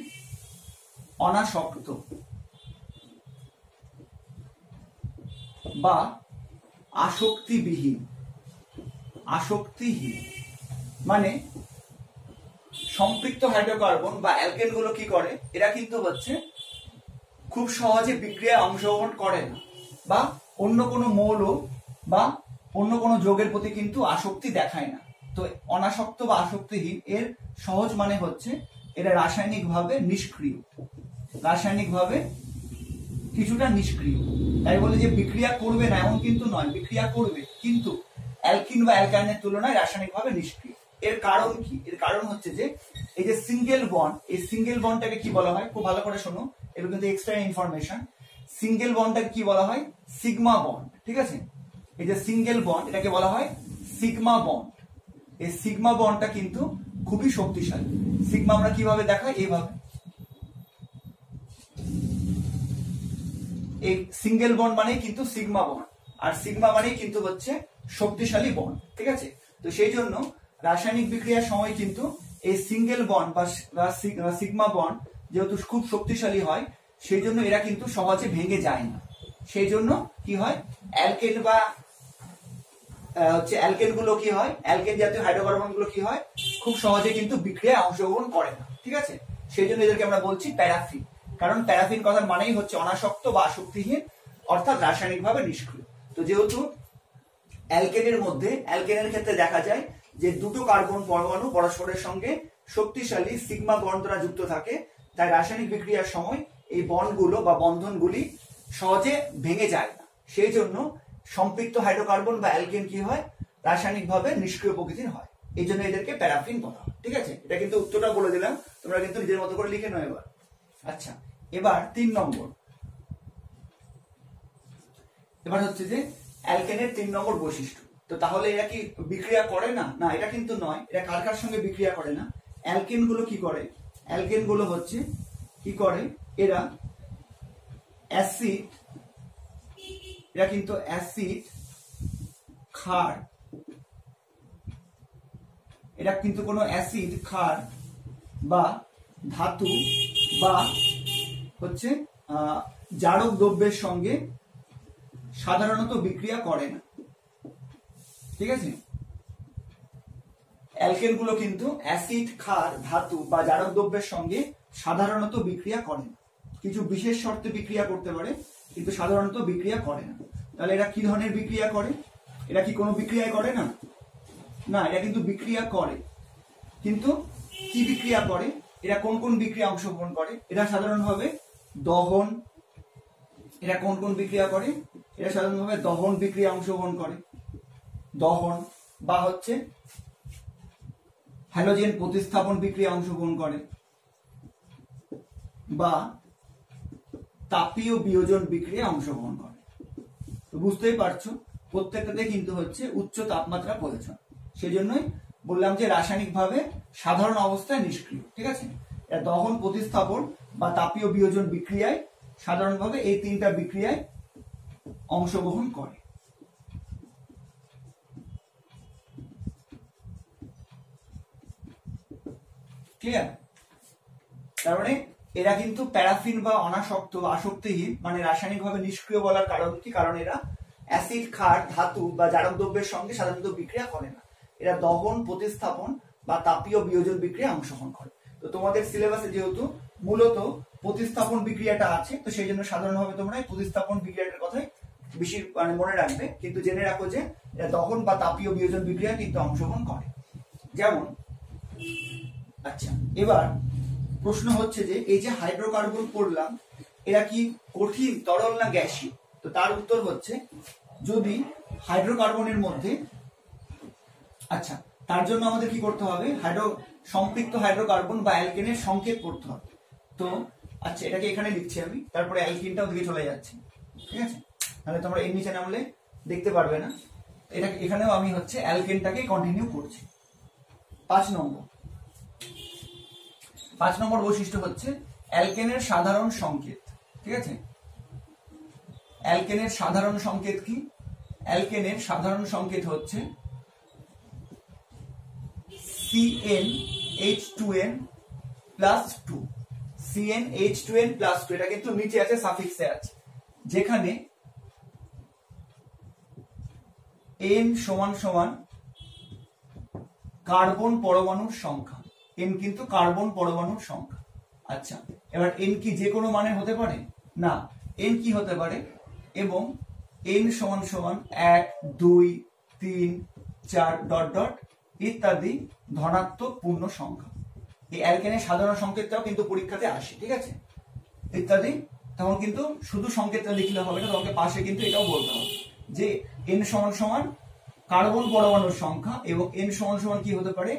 অনাসক্ত বা আসক্তিবিহীন, আসক্তিহীন। মানে সম্পৃক্ত হাইড্রোকার্বন বা অ্যালকেন গুলো কি করে, এরা কিন্তু হচ্ছে খুব সহজে বিক্রিয়ায় অংশগ্রহণ করে না বা অন্য কোনো মৌল বা অন্য কোনো যৌগের প্রতি কিন্তু আসক্তি দেখায় না। তো অনাসক্ত বা আসক্তিহীন এর সহজ মানে হচ্ছে এরা রাসায়নিকভাবে নিষ্ক্রিয়, রাসায়নিকভাবে কিছুটা নিষ্ক্রিয়। তাই বলে যে বিক্রিয়া করবে না এমন কিন্তু নয়, বিক্রিয়া করবে, কিন্তু অ্যালকিন বা অ্যালকাইনের তুলনায় রাসায়নিকভাবে নিষ্ক্রিয়। এর কারণ কি? এর কারণ হচ্ছে যে এই যে সিঙ্গেল বন্ড, এই সিঙ্গেল বন্ডটাকে কি বলা হয়? খুব ভালো করে শোনো, এগুলো কিন্তু এক্সট্রা ইনফরমেশন। সিঙ্গেল বন্ডটাকে কি বলা হয়? Sigma bond. ঠিক আছে, এই যে সিঙ্গেল বন্ড এটাকে বলা হয় সিগমা বন্ড। এই সিগমা বন্ডটা কিন্তু খুবই শক্তিশালী। সিগমা আমরা কিভাবে দেখাই? এইভাবে, এই সিঙ্গেল বন্ড মানেই কিন্তু সিগমা বন্ড, আর সিগমা মানেই কিন্তু হচ্ছে শক্তিশালী বন্ড। ঠিক আছে, তো সেই জন্য রাসায়নিক বিক্রিয়ার সময় কিন্তু এই সিঙ্গেল বন্ড বা সিগমা বন্ড যেহেতু খুব শক্তিশালী হয়, সেই জন্য এরা কিন্তু সহজে ভেঙে যায় না। সেই জন্য কি হয়, অ্যালকেন বা অ্যালকেন গুলো কি হয়, অ্যালকেন জাতীয় হাইড্রোকার্বন গুলো কি হয়, খুব সহজে কিন্তু বিক্রিয়ায় অংশগ্রহণ করে না। ঠিক আছে, সেই জন্য এদেরকে আমরা বলছি প্যারাফিন। কারণ প্যারাফিন কথার মানেই হচ্ছে অনাসক্ত বা আসক্তিহীন, অর্থাৎ রাসায়নিকভাবে নিষ্ক্রিয়। তো যেহেতু অ্যালকেনের মধ্যে, অ্যালকেনের ক্ষেত্রে দেখা যায় যে দুটো কার্বন পরমাণু পরস্পরের সঙ্গে শক্তিশালী সিগমা বন্ড দ্বারা যুক্ত থাকে, তাই রাসায়নিক বিক্রিয়ার সময় এই বন্ডগুলো বা বন্ধনগুলি সহজে ভেঙে যায় না। সেই জন্য সম্পৃক্ত হাইড্রোকার্বন বা অ্যালকেন কি হয়, রাসায়নিকভাবে নিষ্ক্রিয় প্রকৃতির হয়। এই জন্য এদেরকে প্যারাফিন বলা হয়। ঠিক আছে, এটা কিন্তু উত্তরটা বলে দিলাম, তোমরা কিন্তু নিজের মতো করে লিখে নাও এবার। আচ্ছা, এবার 3 নম্বর, এবার হচ্ছে যে অ্যালকেনের 3 নম্বর বৈশিষ্ট্য। তো তাহলে এরা কি বিক্রিয়া করে না? না, এটা কিন্তু নয়। এরা কার কার সঙ্গে বিক্রিয়া করে না? অ্যালকেন গুলো কি করে? অ্যালকেন গুলো হচ্ছে কি করে, এরা অ্যাসিড, এরা কিন্তু অ্যাসিড, ক্ষার, এরা কিন্তু কোনো অ্যাসিড, ক্ষার বা ধাতু বা হচ্ছে জারক দ্রব্যের সঙ্গে সাধারণত বিক্রিয়া করে না। ঠিক আছে, অ্যালকেন গুলো কিন্তু অ্যাসিড, ক্ষার, ধাতু বা জারক দ্রব্যের সঙ্গে সাধারণত বিক্রিয়া করে না। কিছু বিশেষ শর্তে বিক্রিয়া করতে পারে, কিন্তু সাধারণত বিক্রিয়া করে না। তাহলে এরা কি ধরনের বিক্রিয়া করে? এরা কি কোনো বিক্রিয়া করে না? না, এরা কিন্তু বিক্রিয়া করে। কিন্তু কি বিক্রিয়া করে? এরা কোন কোন বিক্রিয়া অংশগ্রহণ করে? এরা সাধারণভাবে দহন, এরা কোন কোন বিক্রিয়া করে? এরা সাধারণভাবে দহন বিক্রিয়া অংশগ্রহণ করে, দহন বা হচ্ছে হ্যালোজেন প্রতিস্থাপন বিক্রিয়া অংশগ্রহণ করে, বা তাপীয় বিয়োজন বিক্রিয়া অংশগ্রহণ করে। তো বুঝতেই পারছো প্রত্যেকটাতে কিন্তু হচ্ছে উচ্চ তাপমাত্রা প্রয়োজন। সেই জন্যই বললাম যে রাসায়নিকভাবে সাধারণ অবস্থায় নিষ্ক্রিয়। ঠিক আছে, এরা দহন, প্রতিস্থাপন বা তাপীয় বিয়োজন বিক্রিয়ায় সাধারণভাবে এই 3টা বিক্রিয়ায় অংশগ্রহণ করে। ক্লিয়ার? তার মানে এরা কিন্তু প্যারাফিন বা অনাসক্ত বা আসক্তিহীন, মানে রাসায়নিকভাবে নিষ্ক্রিয় বলার কারণ কি? কারণ এরা অ্যাসিড, ক্ষার, ধাতু বা জারক দ্রব্যের সঙ্গে সাধারণত বিক্রিয়া করে না। এরা দহন, প্রতিস্থাপন বা তাপীয় বিয়োজন বিক্রিয়া অংশগ্রহণ করে। তো তোমাদের সিলেবাসে যেহেতু মূলত প্রতিস্থাপন বিক্রিয়াটা আছে, তো সেই জন্য সাধারণভাবে তোমরা এই প্রতিস্থাপন বিক্রিয়াটার কথাই বেশি মানে মনে রাখবে, কিন্তু জেনে রাখো যে এরা দহন বা তাপীয় বিয়োজন বিক্রিয়া কিন্তু অংশগ্রহণ করে। যেমন, আচ্ছা, এবার প্রশ্ন হচ্ছে যে এই যে হাইড্রোকার্বন পড়লাম, এরা কি কঠিন, তরল না গ্যাসীয়? তো তার উত্তর হচ্ছে, যদি হাইড্রোকার্বনের মধ্যে, আচ্ছা, তার জন্য আমাদের কি করতে হবে? সম্পৃক্ত হাইড্রোকার্বন বা অ্যালকেনের সংকেত করতে হবে। তো আচ্ছা, এটাকে এখানে লিখছি আমি, তারপরে অ্যালকিনটাও দিকে চলে যাচ্ছে। ঠিক আছে, তাহলে তোমরা এর নিচে নামলে দেখতে পারবে না। এটা এখানেও আমি হচ্ছে অ্যালকেনটাকে কন্টিনিউ করছি। 5 নম্বর বৈশিষ্ট্য হচ্ছে অ্যালকেনের সাধারণ সংকেত। ঠিক আছে, অ্যালকেনের সাধারণ সংকেত কি? অ্যালকেনের সাধারণ সংকেত হচ্ছে CnH2n+2, CnH2n+2, এটা কিন্তু নিচে আছে, সাফিক্সে আছে, যেখানে n = কার্বন পরমাণুর সংখ্যা। n কিন্তু কার্বন পরমাণুর সংখ্যা। আচ্ছা, এবার n কি যে কোনো মানে হতে পারে? না, n কি হতে পারে? এবং n = 1, 2, 3, 4 ... ইত্যাদি ধনাত্মক পূর্ণ সংখ্যা। এই অ্যালকেনের সাধারণ সংকেতটাও কিন্তু পরীক্ষাতে আসে। ঠিক আছে, ইত্যাদি তখন কিন্তু শুধু সংকেতটা লিখলে হবে না, তোমাকে পাশে কিন্তু এটাও বলতে হবে যে n সমান সমান কার্বন পরমাণুর সংখ্যা, এবং n সমান সমান কি হতে পারে,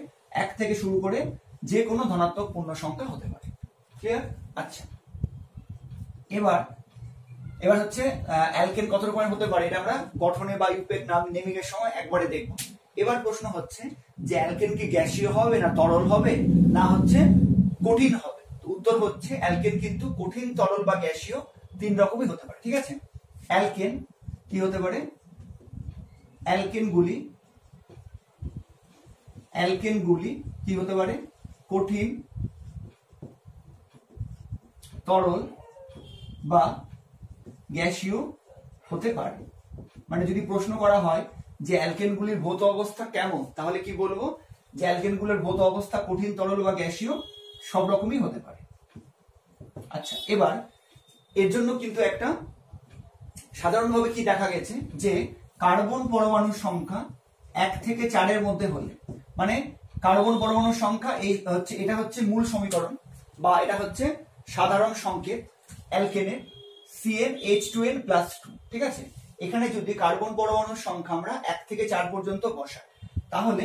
1 থেকে শুরু করে যে কোনো ধনাত্মক পূর্ণ সংখ্যা হতে পারে। ক্লিয়ার? আচ্ছা, এবার হচ্ছে অ্যালকেন কত রকমের হতে পারে, এটা আমরা গঠনে বা ইউপেক নেমিং এর সময় একবারে দেখব। এবার প্রশ্ন হচ্ছে যে অ্যালকেন কি গ্যাসীয় হবে না তরল হবে না হচ্ছে কঠিন হবে? উত্তর হচ্ছে অ্যালকেন কিন্তু কঠিন, তরল বা গ্যাসীয় 3 রকমই হতে পারে। ঠিক আছে, অ্যালকেন কি হতে পারে, অ্যালকেনগুলি কি হতে পারে, কঠিন, তরল বা গ্যাসীয় হতে পারে। মানে যদি প্রশ্ন করা হয় যে অ্যালকেনগুলির ভৌত অবস্থা কেমন, তাহলে কি বলবো যে অ্যালকেনগুলোর ভৌত অবস্থা কঠিন, তরল বা গ্যাসীয় সব রকমই হতে পারে। আচ্ছা, এবার এর জন্য কিন্তু একটা সাধারণভাবে কি দেখা গেছে যে কার্বন পরমাণুর সংখ্যা 1 থেকে 4 এর মধ্যে হলে, মানে কার্বন পরমাণুর সংখ্যা এটা হচ্ছে মূল সমীকরণ বা এটা হচ্ছে সাধারণ সংকেত অ্যালকেনের CnH2n+2। ঠিক আছে, এখানে যদি কার্বন পরমাণুর সংখ্যা আমরা 1 থেকে 4 পর্যন্ত বসাই, তাহলে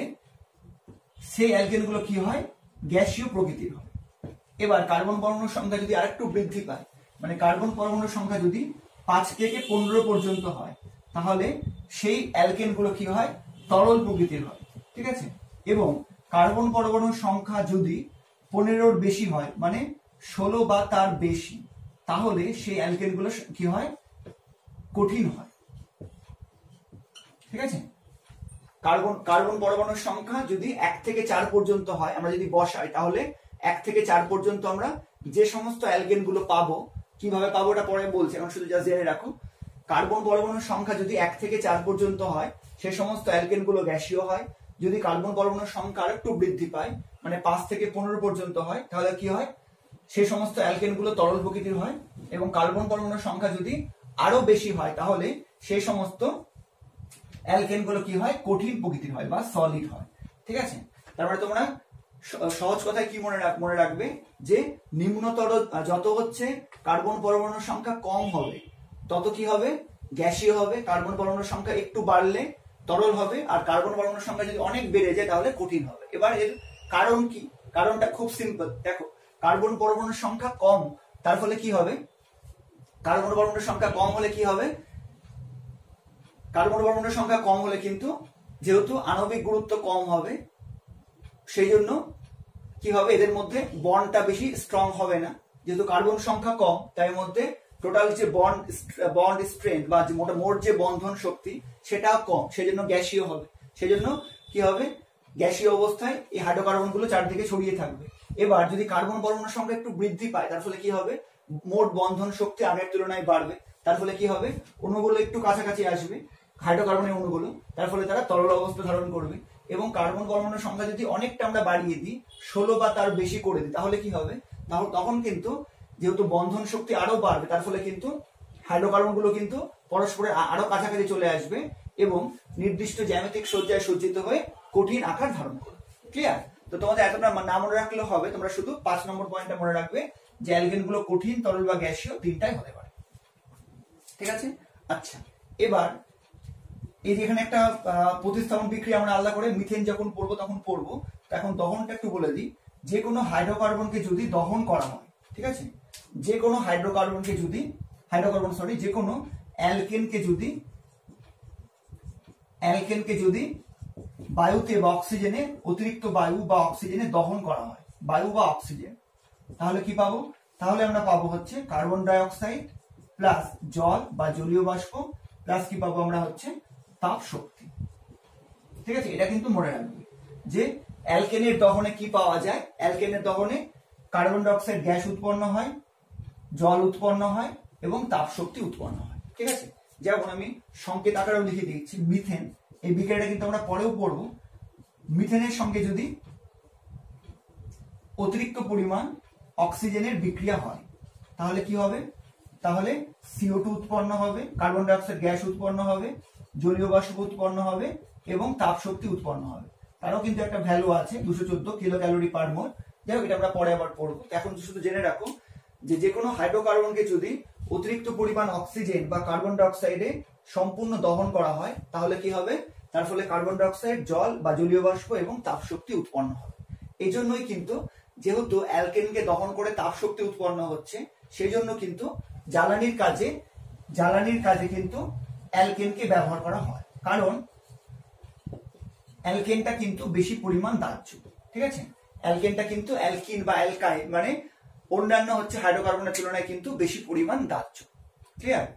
সেই অ্যালকেনগুলো কি হয়, গ্যাসীয় প্রকৃতির হয়। এবার কার্বন পরমাণুর সংখ্যা যদি আরেকটু বৃদ্ধি পায়, মানে কার্বন পরমাণুর সংখ্যা যদি 5 থেকে 15 পর্যন্ত হয়, তাহলে সেই অ্যালকেনগুলো কি হয়, তরল প্রকৃতির হয়। ঠিক আছে, এবং কার্বন পরমাণুর সংখ্যা যদি 15-র বেশি হয়, মানে 16 বা তার বেশি, তাহলে সেই অ্যালকেনগুলো কি হয়, কঠিন হয়। ঠিক আছে, কার্বন পরমাণুর সংখ্যা যদি 1 থেকে 4 পর্যন্ত হয়, আমরা যদি বসাই, তাহলে 1 থেকে 4 পর্যন্ত আমরা যে সমস্ত অ্যালকেনগুলো পাবো, কিভাবে পাবো এটা পরে বলছি, এখন শুধু জাস্ট জেনে রাখো। কার্বন পরমাণুর সংখ্যা যদি 1 থেকে 4 পর্যন্ত হয়, সেই সমস্ত অ্যালকেনগুলো গ্যাসীয় হয়। যদি কার্বন পরমাণুর সংখ্যা আরেকটু বৃদ্ধি পায়, মানে 5 থেকে 15 পর্যন্ত হয়, তাহলে কি হয়, সেই সমস্ত অ্যালকেনগুলো তরল প্রকৃতির হয়। এবং কার্বন পরমাণুর সংখ্যা যদি আরো বেশি হয়, তাহলে সেই সমস্ত অ্যালকেনগুলো কি হয়, কঠিন প্রকৃতির হয় বা সলিড হয়। ঠিক আছে, তারপরে তোমরা সহজ কথায় কি মনে রাখবে যে নিম্নতর যত হচ্ছে কার্বন পরমাণুর সংখ্যা কম হবে, তত কি হবে, গ্যাসীয় হবে। কার্বন পরমাণুর সংখ্যা একটু বাড়লে তরল হবে, আর কার্বন পরমাণুর সংখ্যা যদি অনেক বেড়ে যায় তাহলে কঠিন হবে। এবার এর কারণ কি, কারণটা খুব সিম্পল। দেখো, কার্বন পরমাণুর সংখ্যা কম, তার ফলে কি হবে, কার্বন পরমাণুর সংখ্যা কম হলে কি হবে, কার্বন পরমাণুর সংখ্যা কম হলে কিন্তু যেহেতু আণবিক গুরুত্ব কম হবে, সেই জন্য কি হবে, এদের মধ্যে বন্ডটা বেশি স্ট্রং হবে না। যেহেতু কার্বন সংখ্যা কম, তাই মধ্যে টোটাল যে বন্ড স্ট্রেংথ বা মোট যে বন্ধন শক্তি সেটা কম, সেজন্য গ্যাসীয় হবে। সেজন্য কি হবে, গ্যাসীয় অবস্থায় এই হাইড্রোকার্বনগুলো চারদিকে ছড়িয়ে থাকবে। এবার যদি কার্বন পরমাণুর সংখ্যা একটু বৃদ্ধি পায়, তার ফলে কি হবে, মোট বন্ধন শক্তি আগের তুলনায় বাড়বে। তার ফলে কি হবে, অণুগুলো একটু কাছাকাছি আসবে, হাইড্রোকার্বনের অণুগুলো, তার ফলে তারা তরল অবস্থা ধারণ করবে। এবং কার্বন পরমাণুর সংখ্যা যদি অনেকটা আমরা বাড়িয়ে দিই, 16 বা তার বেশি করে দিই, তাহলে কি হবে, তখন কিন্তু যেহেতু বন্ধন শক্তি আরো বাড়বে, তার ফলে কিন্তু হাইড্রোকার্বনগুলো কিন্তু পরস্পরের আরো কাছাকাছি চলে আসবে এবং নির্দিষ্ট জ্যামিতিক সজ্জায় সজ্জিত হয়ে কঠিন আকার ধারণ করবে। ক্লিয়ার? তো তোমাদের এতটা না মনে রাখলেও হবে, তোমরা শুধু 5 নম্বর পয়েন্টটা মনে রাখবে যে অ্যালকেনগুলো কঠিন, তরল বা গ্যাসীয় 3টাই হতে পারে। ঠিক আছে, আচ্ছা, এবার এই যে এখানে একটা প্রতিস্থাপন বিক্রিয়া আমরা আলাদা করে মিথেন যখন পড়বো তখন পড়বো। এখন দহনটা একটু বলে দিই। যে কোনো হাইড্রোকার্বনকে যদি দহন করা হয়, ঠিক আছে, যে কোনো যে কোনো অ্যালকেনকে যদি বায়ুতে বা অক্সিজেনে, অতিরিক্ত বায়ু বা অক্সিজেনে দহন করা হয়, বায়ু বা অক্সিজেন, তাহলে কি পাবো, তাহলে আমরা পাবো হচ্ছে কার্বন ডাই অক্সাইড প্লাস জল বা জলীয় বাষ্প প্লাস কি পাবো আমরা হচ্ছে তাপ শক্তি। ঠিক আছে, এটা কিন্তু মনে রাখবে যে অ্যালকেনের দহনে কি পাওয়া যায়, অ্যালকেনের দহনে কার্বন ডাই অক্সাইড গ্যাস উৎপন্ন হয়, জল উৎপন্ন হয় এবং তাপ শক্তি উৎপন্ন হয়। ঠিক আছে, যেমন আমি সংকেত আকারেও লিখে দিচ্ছি, মিথেন, এই বিক্রিয়াটা কিন্তু আমরা পরেও পড়বো। মিথেনের সঙ্গে যদি অতিরিক্ত পরিমাণ অক্সিজেনের বিক্রিয়া হয়, তাহলে কি হবে, তাহলে CO2 উৎপন্ন হবে, কার্বন ডাই অক্সাইড গ্যাস উৎপন্ন হবে, জলীয় বাষ্প উৎপন্ন হবে এবং তাপ শক্তি উৎপন্ন হবে। তারও কিন্তু একটা ভ্যালু আছে, 214 কিলো ক্যালোরি পার মোল। যাই হোক, এটা আমরা পরে আবার পড়বো। এখন শুধু জেনে রাখো যে কোনো হাইড্রোকার্বনকে যদি অতিরিক্ত পরিমাণ অক্সিজেন বা কার্বন ডাই অক্সাইডে সম্পূর্ণ দহন করা হয় তাহলে কি হবে, তার ফলে কার্বন ডাই অক্সাইড, জল বা জলীয় বাষ্প এবং তাপশক্তি উৎপন্ন হবে। এই জন্যই কিন্তু যেহেতু অ্যালকেনকে দহন করে তাপশক্তি উৎপন্ন হচ্ছে, সেই জন্য কিন্তু জ্বালানির কাজে কিন্তু অ্যালকেনকে ব্যবহার করা হয়, কারণ অ্যালকেনটা কিন্তু বেশি পরিমাণ দাহ্য। ঠিক আছে, অ্যালকেনটা কিন্তু অ্যালকিন বা অ্যালকাইন মানে অন্যান্য হচ্ছে হাইড্রোকার্বনের তুলনায় কিন্তু বেশি পরিমাণ দাহ্য। ক্লিয়ার?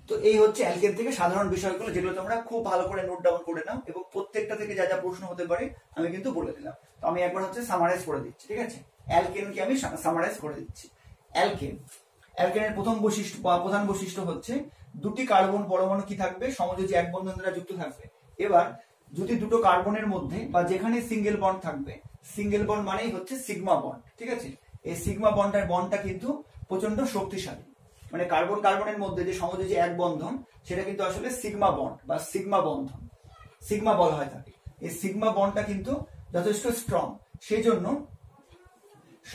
তো এই হচ্ছে অ্যালকেন থেকে সাধারণ বিষয়গুলো, যেগুলো তোমরা খুব ভালো করে নোট ডাউন করে নাও এবং প্রত্যেকটা থেকে যা যা প্রশ্ন হতে পারে আমি কিন্তু বলে দিলাম। তো আমি একবার হচ্ছে সামারাইজ করে দিচ্ছি। ঠিক আছে, অ্যালকেনকে আমি সামারাইজ করে দিচ্ছি। অ্যালকেনের প্রধান বৈশিষ্ট্য হচ্ছে দুটি কার্বন পরমাণু কি থাকবে, সমযোজী এক বন্ধন দ্বারা যুক্ত থাকবে। এবার যদি দুটো কার্বনের মধ্যে বা যেখানে সিঙ্গেল বন্ড থাকবে, সিঙ্গেল বন্ড মানেই হচ্ছে সিগমা বন্ড। ঠিক আছে, এই সিগমা বন্ডটা কিন্তু প্রচন্ড শক্তিশালী, মানে কার্বনের মধ্যে যে সমযোজী এক বন্ধন সেটা কিন্তু আসলে সিগমা বন্ড বা সিগমা বন্ধন, সিগমা বলা হয় থাকে। এই সিগমা বন্ডটা কিন্তু যথেষ্ট স্ট্রং, সেই জন্য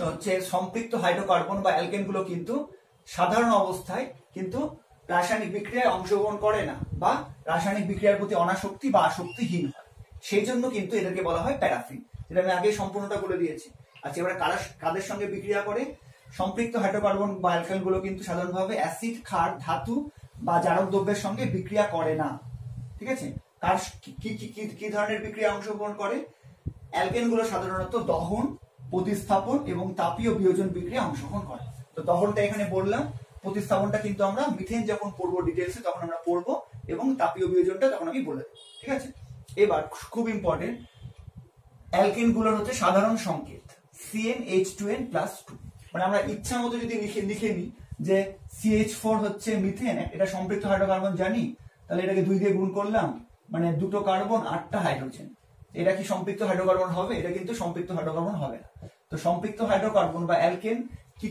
হচ্ছে সম্পৃক্ত হাইড্রোকার্বন বা অ্যালকেন গুলো কিন্তু সাধারণ অবস্থায় কিন্তু রাসায়নিক বিক্রিয়ায় অংশগ্রহণ করে না বা রাসায়নিক বিক্রিয়ার প্রতি অনাসক্তি বা আসক্তিহীন হয়। সেই জন্য কিন্তু এদেরকে বলা হয় প্যারাফিন, যেটা আমি আগে সম্পূর্ণটা বলে দিয়েছি। আচ্ছা, এবার কাদের সঙ্গে বিক্রিয়া করে? সম্পৃক্ত হাইড্রোকার্বন বা অ্যালকেন গুলো কিন্তু সাধারণভাবে অ্যাসিড, ক্ষার, ধাতু বা জারক দ্রব্যের সঙ্গে বিক্রিয়া করে না। ঠিক আছে, কি ধরনের বিক্রিয়া অংশগ্রহণ করে? অ্যালকেন গুলো সাধারণত দহন, প্রতিস্থাপন এবং তাপীয় বিয়োজন বিক্রিয়া অংশগ্রহণ করে। তো দহনটা এখানে বললাম, প্রতিস্থাপনটা কিন্তু আমরা মিথেন যখন পড়বো ডিটেলসে তখন আমরা পড়বো, এবং তাপীয় বিয়োজনটা তখন আমি বলে দেবো। ঠিক আছে, এবার খুব ইম্পর্টেন্ট, অ্যালকেন গুলোর হচ্ছে সাধারণ সংকেত CnH2n+2। মানে আমরা ইচ্ছা মতো যদি লিখে নিই যে CH4 হচ্ছে মিথেন, এটা সম্পৃক্ত হাইড্রোকার্বন জানি, তাহলে এটাকে 2 দিয়ে গুণ করলাম, মানে 2টো কার্বন 8টা হাইড্রোজেন। এটা কি সম্পৃক্ত হাইড্রোকার্বন হবে? এটা কিন্তু সম্পৃক্ত হাইড্রোকার্বন হবে না। তো সম্পৃক্ত হাইড্রোকার্বন বা অ্যালকেন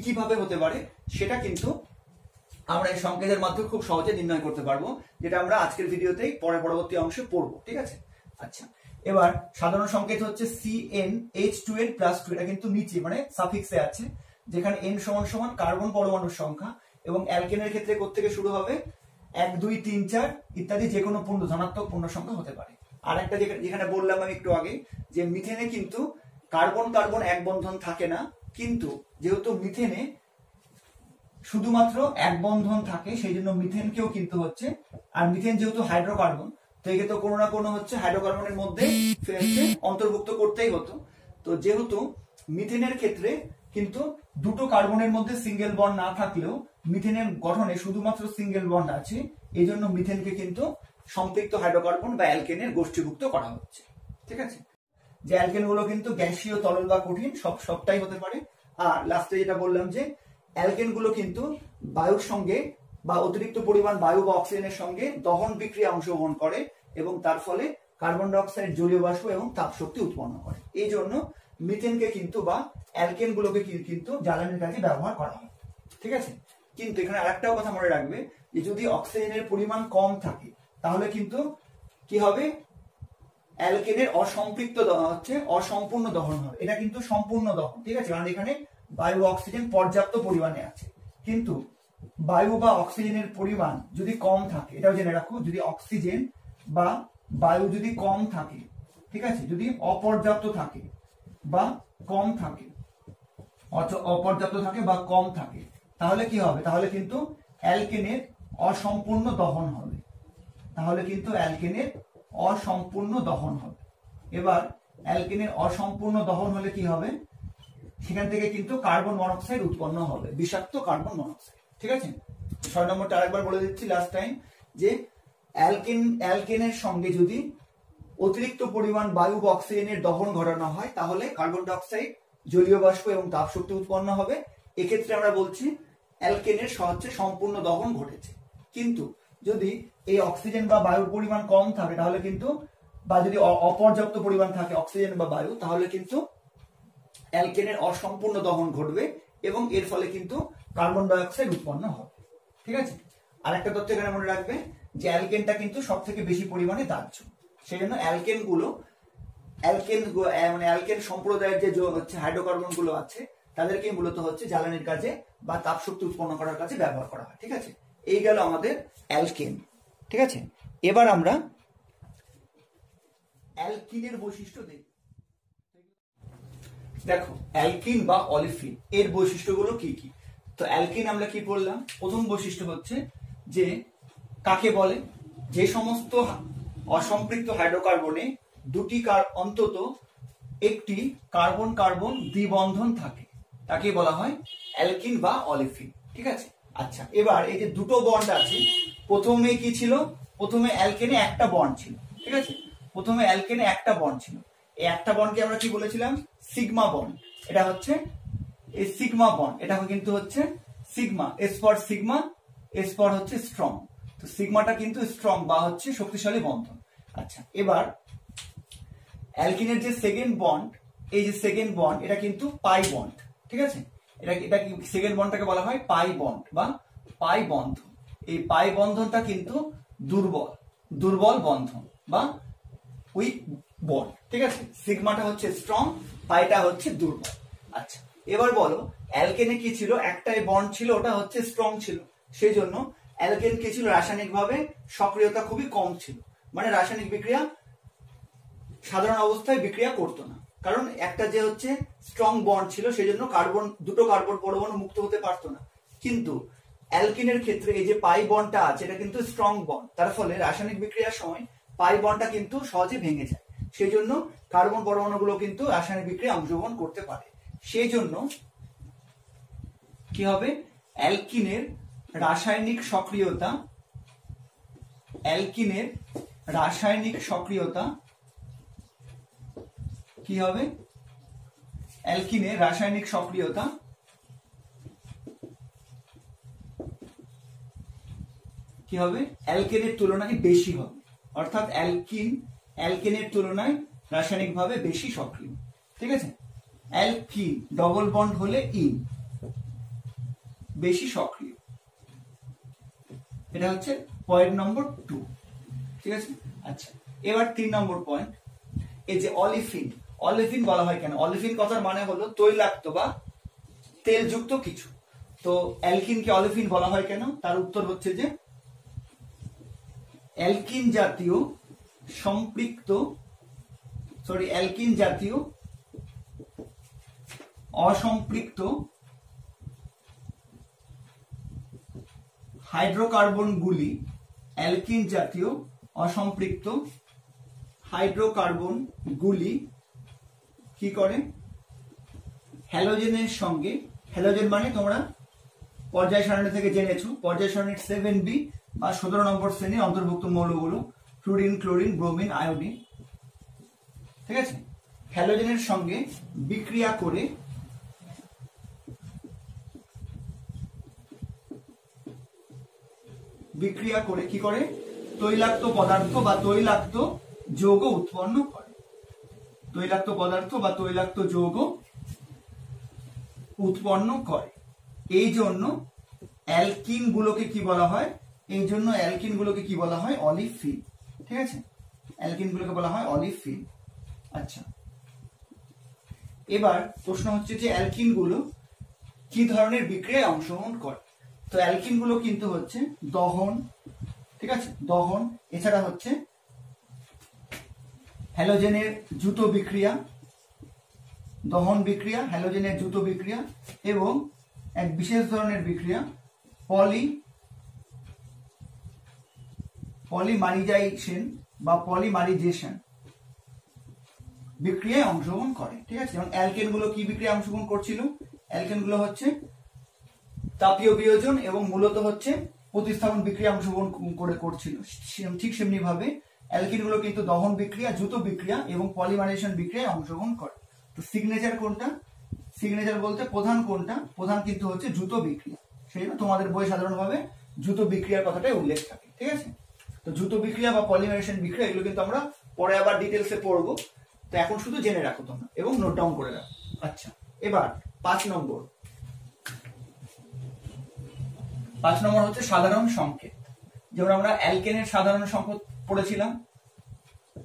কিভাবে হতে পারে সেটা কিন্তু আমরা এই সংকেতের মাধ্যমে খুব সহজে নির্ণয় করতে পারবো, যেটা আমরা আজকের ভিডিওতেই পরবর্তী অংশে পড়বো। ঠিক আছে, আচ্ছা, এবার সাধারণ সংকেত হচ্ছে CnH2n+2, এটা কিন্তু নিচে মানে সাফিক্সে আছে, যেখানে n সমান কার্বন পরমাণুর সংখ্যা, এবং অ্যালকেনের ক্ষেত্রে কোত্থেকে শুরু হবে? 1 2 3 4 ইত্যাদি যে কোনো ধনাত্মক পূর্ণ সংখ্যা হতে পারে। আর একটা যেখানে বললাম আমি একটু আগে যে মিথেনে কিন্তু কার্বন এক বন্ধন থাকে না, কিন্তু যেহেতু মিথেনে শুধুমাত্র এক বন্ধন থাকে সেই জন্য মিথেনকেও কিন্তু হচ্ছে, আর মিথেন যেহেতু হাইড্রোকার্বন তো একে তো কোনো না কোনো হচ্ছে হাইড্রোকার্বনের মধ্যে অন্তর্ভুক্ত করতেই হতো। তো যেহেতু মিথেনের ক্ষেত্রে কিন্তু দুটো কার্বনের মধ্যে সিঙ্গেল বন্ড না থাকলেও মিথেনের গঠনে শুধুমাত্র সিঙ্গেল বন্ড আছে, এই জন্য মিথেনকে কিন্তু সম্পৃক্ত হাইড্রোকার্বন বা অ্যালকেনের গোষ্ঠীভুক্ত করা হচ্ছে। ঠিক আছে, যে অ্যালকেন গুলো কিন্তু গ্যাসীয়, তরল বা কঠিন সবটাই হতে পারে। আর লাস্টে যেটা বললাম যে অ্যালকেন গুলো কিন্তু বায়ুর সঙ্গে বা অতিরিক্ত পরিমাণ বায়ু বা অক্সিজেনের সঙ্গে দহন বিক্রিয়া অংশগ্রহণ করে এবং তার ফলে কার্বন ডাই অক্সাইড, জলীয় বাষ্প এবং তাপশক্তি উৎপন্ন করে। এই জন্য মিথেনকে কিন্তু বা অ্যালকেন গুলোকে কিন্তু জ্বালানির কাজে ব্যবহার করা হয়। ঠিক আছে, কিন্তু এখানে আরেকটাও কথা মনে রাখবে যে যদি অক্সিজেনের পরিমাণ কম থাকে তাহলে কিন্তু কি হবে? অ্যালকেনের অসম্পূর্ণ দহন হবে। এটা কিন্তু সম্পূর্ণ দহন। ঠিক আছে, কারণ এখানে বায়ু, অক্সিজেন পর্যাপ্ত পরিমাণে আছে, কিন্তু বায়ু বা অক্সিজেনের পরিমাণ যদি কম থাকে, এটাও জেনে রাখো, যদি অক্সিজেন বা বায়ু যদি কম থাকে, ঠিক আছে, যদি অপর্যাপ্ত থাকে বা কম থাকে, তাহলে কি হবে? তাহলে কিন্তু অ্যালকেনের অসম্পূর্ণ দহন হবে। এবার অ্যালকেনের অসম্পূর্ণ দহন হলে কি হবে? সেখান থেকে কিন্তু কার্বন মনোক্সাইড উৎপন্ন হবে, বিষাক্ত কার্বন মনোক্সাইড। ঠিক আছে, 6 নম্বরটা আরেকবার বলে দিচ্ছি লাস্ট টাইম, যে অ্যালকেনের সঙ্গে যদি অতিরিক্ত পরিমাণ বায়ু বা অক্সিজেনের দহন ঘটানো হয় তাহলে কার্বন ডাই অক্সাইড, জলীয় বাষ্প এবং তাপশক্তি উৎপন্ন হবে। এক্ষেত্রে আমরা বলছি অ্যালকেনের হচ্ছে সম্পূর্ণ দহন ঘটেছে। কিন্তু যদি এই অক্সিজেন বা বায়ুর পরিমাণ কম থাকে তাহলে কিন্তু, বা যদি অপর্যাপ্ত পরিমাণ থাকে অক্সিজেন বা বায়ু, তাহলে কিন্তু অ্যালকেনের অসম্পূর্ণ দহন ঘটবে এবং এর ফলে কিন্তু কার্বন ডাই অক্সাইড উৎপন্ন হবে। ঠিক আছে, আর একটা তথ্য এখানে মনে রাখবে যে অ্যালকেনটা কিন্তু সব থেকে বেশি পরিমাণে দাহ্য, সেই জন্য অ্যালকেন সম্প্রদায়ের যে হচ্ছে হাইড্রোকার্বন গুলো আছে তাদেরকে মূলত হচ্ছে জ্বালানির কাজে বা তাপশক্তি উৎপন্ন করার কাজে ব্যবহার করা হয়। ঠিক আছে, এই গেল আমাদের অ্যালকেন। ঠিক আছে, এবার আমরা অ্যালকিনের বৈশিষ্ট্য দেখব। দেখো, অ্যালকিন বা অলিফিন এর বৈশিষ্ট্যগুলো কি কি। তো অ্যালকিন আমরা কি বললাম, প্রথম বৈশিষ্ট্য হচ্ছে যে কাকে বলে, যে সমস্ত অসম্পৃক্ত হাইড্রোকার্বনে দুটি অন্তত একটি কার্বন কার্বন দ্বিবন্ধন থাকে তাকে বলা হয় অ্যালকিন বা অলিফিন। ঠিক আছে, আচ্ছা এবার এই যে দুটো বন্ড আছে, প্রথমে কি ছিল, প্রথমে অ্যালকেনে একটা বন্ড ছিল। ঠিক আছে, প্রথমে অ্যালকেনে একটা বন্ড ছিল, এই একটা বন্ডকে আমরা কি বলেছিলাম, সিগমা বন্ড। এটা হচ্ছে এই সিগমা বন্ড, এটা কিন্তু হচ্ছে sigma, S for sigma, S for হচ্ছে স্ট্রং। তো সিগমাটা কিন্তু স্ট্রং বা হচ্ছে শক্তিশালী বন্ধন। আচ্ছা এবার অ্যালকিনের যে সেকেন্ড বন্ড, এই যে সেকেন্ড বন্ড এটা কিন্তু পাই বন্ড। ঠিক আছে, এটা সেকেন্ড বন্ডটাকে বলা হয় পাই বন্ড বা পাই বন্ধন। এই পাই বন্ধনটা কিন্তু দুর্বল বন্ধন বা উইক বন্ড। ঠিক আছে, সিগমাটা হচ্ছে স্ট্রং, পাইটা হচ্ছে দুর্বল। আচ্ছা এবার বলো, অ্যালকেনে কি ছিল, একটাই বন্ড ছিল, ওটা হচ্ছে স্ট্রং ছিল, সেই জন্য অ্যালকেন কি ছিল, রাসায়নিকভাবে সক্রিয়তা খুবই কম ছিল, মানে রাসায়নিক বিক্রিয়া সাধারণ অবস্থায় বিক্রিয়া করতো না, কারণ একটা যে হচ্ছে স্ট্রং বন্ড ছিল সেই জন্য দুটো কার্বন পরমাণু মুক্ত হতে পারতো না। কিন্তু অ্যালকিনের ক্ষেত্রে এই যে পাই বন্ডটা আছে এটা কিন্তু স্ট্রং বন্ড, তার ফলে রাসায়নিক বিক্রিয়ার সময় পাই বন্ডটা কিন্তু সহজে ভেঙে যায়, সেই জন্য কার্বন পরমাণুগুলো কিন্তু রাসায়নিক বিক্রিয়া অংশগ্রহণ করতে পারে। সেই জন্য কি হবে, অ্যালকিনের রাসায়নিক সক্রিয়তা কি হবে, অ্যালকিনের রাসায়নিক সক্রিয়তা কি হবে, অ্যালকেনের তুলনায় বেশি হবে, অর্থাৎ অ্যালকেনের তুলনায় রাসায়নিকভাবে বেশি সক্রিয়। ঠিক আছে, অ্যালকিন ডবল বন্ড হলে ইন, বেশি সক্রিয়। এটা হচ্ছে পয়েন্ট নম্বর 2। ঠিক আছে, আচ্ছা এবার 3 নম্বর পয়েন্ট, এই যে অলিফিন বলা হয় কেন, অলিফিন কথার মানে হলো তৈলাক্ত বা তেলযুক্ত কিছু। তো অ্যালকিনকে অলিফিন বলা হয় কেন, তার উত্তর হচ্ছে যে অ্যালকিন জাতীয় অসম্পৃক্ত হাইড্রোকার্বনগুলি, অ্যালকিন জাতীয় অসম্পৃক্ত হাইড্রোকার্বনগুলি কি করে, হ্যালোজেনের সঙ্গে, হ্যালোজেন মানে তোমরা পর্যায় সারণী থেকে জেনেছো, পর্যায় সারণীর 7B বা 17 নম্বর শ্রেণীর অন্তর্ভুক্ত মৌলগুলো ফ্লুরিন, ক্লোরিন, ব্রোমিন, আয়োডিন। ঠিক আছে, হ্যালোজেনের সঙ্গে বিক্রিয়া করে কি করে, তৈলাক্ত পদার্থ বা তৈলাক্ত যৌগ উৎপন্ন করে, তৈলাক্ত পদার্থ বা তৈলাক্ত যৌগ উৎপন্ন করে। এই জন্য অ্যালকিন গুলোকে কি বলা হয়, অলিফিন। ঠিক আছে, অ্যালকিন গুলোকে বলা হয় অলিফিন। আচ্ছা এবার প্রশ্ন হচ্ছে যে অ্যালকিন গুলো কি ধরনের বিক্রিয়ায় অংশগ্রহণ করে। তো অ্যালকিন গুলো কিন্তু হচ্ছে দহন, ঠিক আছে, দহন, এছাড়া হচ্ছে হ্যালোজেনের দ্রুত বিক্রিয়া, দহন বিক্রিয়া, হ্যালোজেনের দ্রুত বিক্রিয়া এবং এক বিশেষ ধরনের বিক্রিয়া পলিমারিজেশন বিক্রিয়ায় অংশগ্রহণ করে। ঠিক আছে, যেমন অ্যালকেন গুলো কি বিক্রিয়ায় অংশগ্রহণ করছিল, অ্যালকেন গুলো হচ্ছে তাপীয় বিয়োজন এবং মূলত হচ্ছে প্রতিস্থাপন বিক্রিয়া অংশগ্রহণ করে করছিল। ঠিক সেমনি ভাবে অ্যালকিন গুলো কিন্তু দহন বিক্রিয়া, দ্রুত বিক্রিয়া এবং পলিমারাইজেশন বিক্রিয়ায় অংশগ্রহণ করে। তো সিগনেচার কোনটা, সিগনেচার বলতে প্রধান কোনটা, প্রধান কিন্তু হচ্ছে দ্রুত বিক্রিয়া, সেই জন্য তোমাদের বই সাধারণভাবে দ্রুত বিক্রিয়ার কথাটাই উল্লেখ থাকে। ঠিক আছে, তো দ্রুত বিক্রিয়া বা পলিমারাইজেশন বিক্রিয়া এগুলো কিন্তু আমরা পরে আবার ডিটেলসে পড়বো, তো এখন শুধু জেনে রাখো তোমরা এবং নোট ডাউন করে রাখো। আচ্ছা এবার 5 নম্বর হচ্ছে সাধারণ সংকেত। যেমন আমরা অ্যালকেনের সাধারণ সংকেত পড়েছিলাম,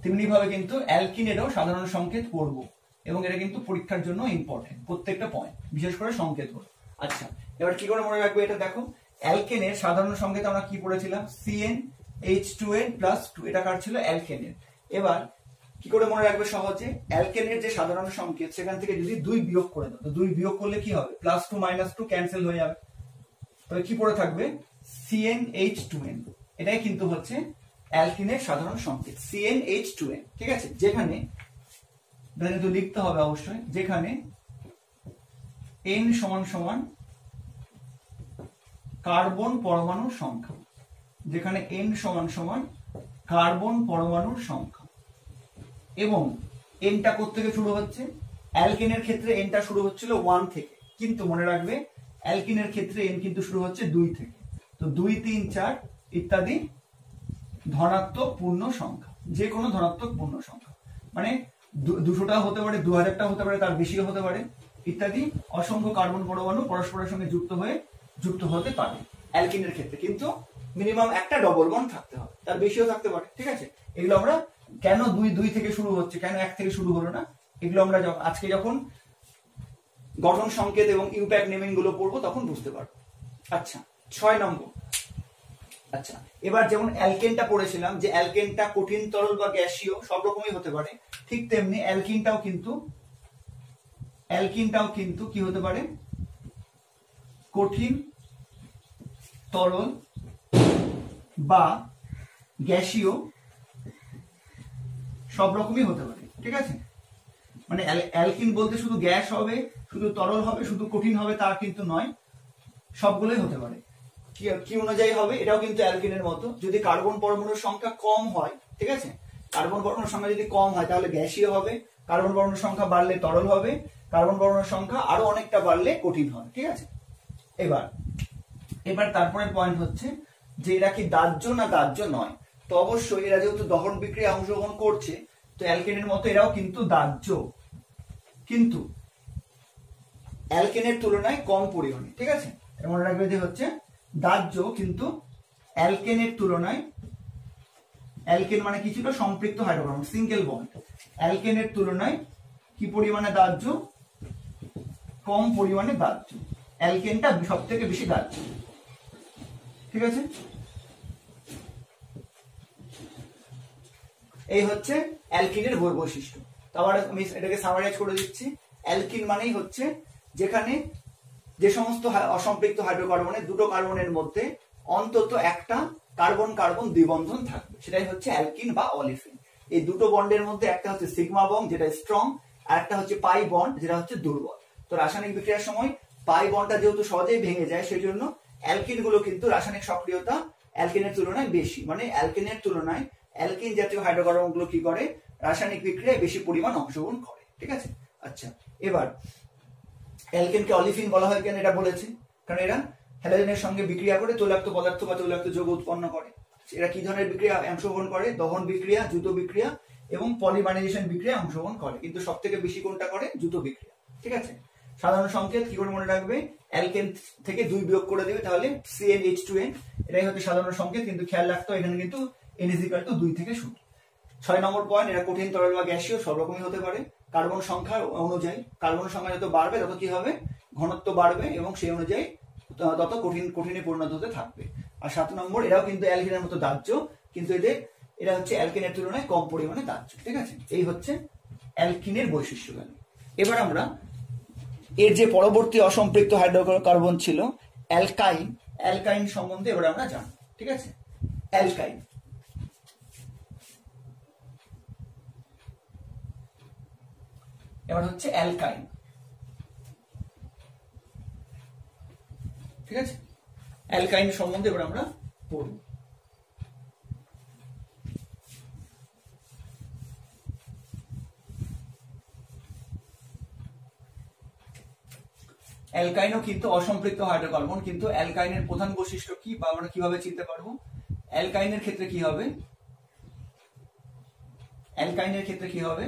তেমনি ভাবে কিন্তু অ্যালকিনেরও সাধারণ সংকেত পড়বো। এবং এটা কিন্তু পরীক্ষার জন্য ইম্পর্টেন্ট প্রত্যেকটা পয়েন্ট, বিশেষ করে সংকেত হলো। আচ্ছা, এবার কি করে মনে রাখবে এটা দেখো, অ্যালকেনের সাধারণ সংকেত আমরা কি পড়েছিলাম, CnH2n+2, এটা কার ছিল, অ্যালকেনের। এবার কি করে মনে রাখবে সহজে, অ্যালকেনের যে সাধারণ সংকেত সেখান থেকে যদি 2 বিয়োগ করে দাও, তো 2 বিয়োগ করলে কি হবে, +2 -2 ক্যান্সেল হয়ে যাবে, তবে কি পড়ে থাকবে, CnH2n। এটাই কিন্তু হচ্ছে অ্যালকিনের সাধারণ সংকেত, CnH2n। ঠিক আছে, যেখানে কিন্তু লিখতে হবে অবশ্যই, যেখানে n = কার্বন পরমাণুর সংখ্যা, যেখানে n = কার্বন পরমাণুর সংখ্যা, এবং এনটা কোত্থেকে শুরু হচ্ছে, অ্যালকেনের ক্ষেত্রে এনটা শুরু হচ্ছিল 1 থেকে, কিন্তু মনে রাখবে অ্যালকিনের ক্ষেত্রে এন কিন্তু শুরু হচ্ছে 2 থেকে। তো 2, 3, 4 ইত্যাদি ধনাত্মক পূর্ণ সংখ্যা, যে কোনো ধনাত্মক পূর্ণ সংখ্যা, মানে 200টা হতে পারে, 2000টা হতে পারে, তার বেশিও হতে পারে ইত্যাদি, অসংখ্য কার্বন পরমাণু পরস্পরের সঙ্গে যুক্ত হতে পারে অ্যালকিনের ক্ষেত্রে, কিন্তু মিনিমাম একটা ডবল বন্ড থাকতে হবে, তার বেশিও থাকতে পারে। ঠিক আছে, এগুলো আমরা কেন 2 থেকে শুরু হচ্ছে, কেন 1 থেকে শুরু হলো না, এগুলো আমরা আজকে যখন গঠন সংকেত এবং ইম্প্যাক্ট নেমিং গুলো পড়বো তখন বুঝতে পারবো। আচ্ছা, 6 নম্বর। আচ্ছা, এবার যেমন অ্যালকেনটা পড়েছিলাম যে অ্যালকেনটা কঠিন, তরল বা গ্যাসীয় সব রকমই হতে পারে, ঠিক তেমনি অ্যালকিনটাও কিন্তু কি হতে পারে, কঠিন, তরল বা গ্যাসীয় সব রকমই হতে পারে। ঠিক আছে, মানে অ্যালকিন বলতে শুধু গ্যাস হবে, শুধু তরল হবে, শুধু কঠিন হবে তা কিন্তু নয়, সবগুলোই হতে পারে। কি অনুযায়ী হবে, এটাও কিন্তু অ্যালকিনের মতো, যদি কার্বন পরমাণুর সংখ্যা কম হয়, ঠিক আছে, কার্বন পরমাণুর সংখ্যা যদি কম হয় তাহলে গ্যাসীয় হবে, কার্বন পরমাণুর সংখ্যা বাড়লে তরল হবে, কার্বন পরমাণুর সংখ্যা আরো অনেকটা বাড়লে কঠিন হবে। ঠিক আছে, এবার তারপরের পয়েন্ট হচ্ছে যে এরা কি দাহ্য না দাহ্য নয়। তো অবশ্যই এরা যেহেতু দহন বিক্রিয়া অংশগ্রহণ করছে, তো অ্যালকেনের মতো এরাও কিন্তু দাহ্য, কিন্তু অ্যালকেনের তুলনায় কম পরিমাণে। ঠিক আছে, মনে রাখবে যে হচ্ছে দাহ্য, কিন্তু অ্যালকেনের তুলনায়, অ্যালকেন মানে কি ছিল, সম্পৃক্ত হাইড্রোকার্বন, সিঙ্গেল বন্ড, অ্যালকেনের তুলনায় কি পরিমাণে দাহ্য, কম পরিমাণে দাহ্য, অ্যালকেনটা সব থেকে বেশি দাহ্য। ঠিক আছে, এই হচ্ছে অ্যালকিনের বৈশিষ্ট্য। আবার আমি এটাকে সামারাইজ করে দিচ্ছি, অ্যালকিন মানেই হচ্ছে যেখানে যে সমস্ত অসম্পৃক্ত হাইড্রোকার্বনের 2টো কার্বনের মধ্যে অন্তত একটা কার্বন কার্বন দ্বিবন্ধন থাকবে, সেটাই হচ্ছে অ্যালকিন বা অলিফিন। এই 2টো বন্ডের মধ্যে একটা হচ্ছে সিগমা বন্ড যেটা স্ট্রং, আর একটা হচ্ছে পাই বন্ড যেটা হচ্ছে দুর্বল। তো রাসায়নিক বিক্রিয়ার সময় পাই বন্ডটা যেহেতু সহজেই ভেঙে যায়, সেই জন্য অ্যালকিন গুলো কিন্তু রাসায়নিক সক্রিয়তা অ্যালকিনের তুলনায় বেশি, মানে অ্যালকিনের তুলনায় অ্যালকিন জাতীয় হাইড্রোকার্বন গুলো কি করে, রাসায়নিক বিক্রিয়ায় বেশি পরিমাণ অংশগ্রহণ করে। ঠিক আছে, আচ্ছা, এবার অ্যালকেনকে অলিফিন বলা হয় কেন, এটা বলেছে কারণ এরা হ্যালোজেনের সঙ্গে বিক্রিয়া করে তৈলাক্ত পদার্থ বা তৈলাক্ত যৌগ উৎপন্ন করে। এরা কি ধরনের বিক্রিয়া অংশগ্রহণ করে, দহন বিক্রিয়া, দ্রুত বিক্রিয়া এবং পলিমারাইজেশন বিক্রিয়া অংশগ্রহণ করে, কিন্তু সব থেকে বেশি কোনটা করে, দ্রুত বিক্রিয়া। ঠিক আছে, সাধারণ সংকেত কি করে মনে রাখবে, অ্যালকেন থেকে 2 বিয়োগ করে দেবে, তাহলে CnH2n, এটাই হচ্ছে সাধারণ সংকেত, কিন্তু খেয়াল রাখতে হবে এখানে কিন্তু n = 2 থেকে শুরু। 6 নম্বর পয়েন্ট, এরা কঠিন, তরল বা গ্যাসীয় সব রকমই হতে পারে, কার্বন সংখ্যা অনুযায়ী, কার্বন সংখ্যা যত বাড়বে তত কি হবে, ঘনত্ব বাড়বে এবং সেই অনুযায়ী তত কঠিনে পরিণত হতে থাকবে। আর 7 নম্বর, এরাও কিন্তু অ্যালকিনের মতো দাহ্য, কিন্তু এরা হচ্ছে অ্যালকিনের তুলনায় কম পরিমাণে দাহ্য। ঠিক আছে, এই হচ্ছে অ্যালকিনের বৈশিষ্ট্যগুলো। এবার আমরা এর যে পরবর্তী অসম্পৃক্ত হাইড্রোকার্বন ছিল অ্যালকাইন সম্বন্ধে এবার আমরা জানব। ঠিক আছে, অ্যালকাইন, এবার হচ্ছে অ্যালকাইন। ঠিক আছে, অ্যালকাইন সম্বন্ধে এবার আমরা পড়ব। অ্যালকাইনও কিন্তু অসম্পৃক্ত হাইড্রোকার্বন, কিন্তু অ্যালকাইনের প্রধান বৈশিষ্ট্য কি বা আমরা কিভাবে চিনতে পারবো, অ্যালকাইনের ক্ষেত্রে কি হবে, অ্যালকাইনের ক্ষেত্রে কি হবে,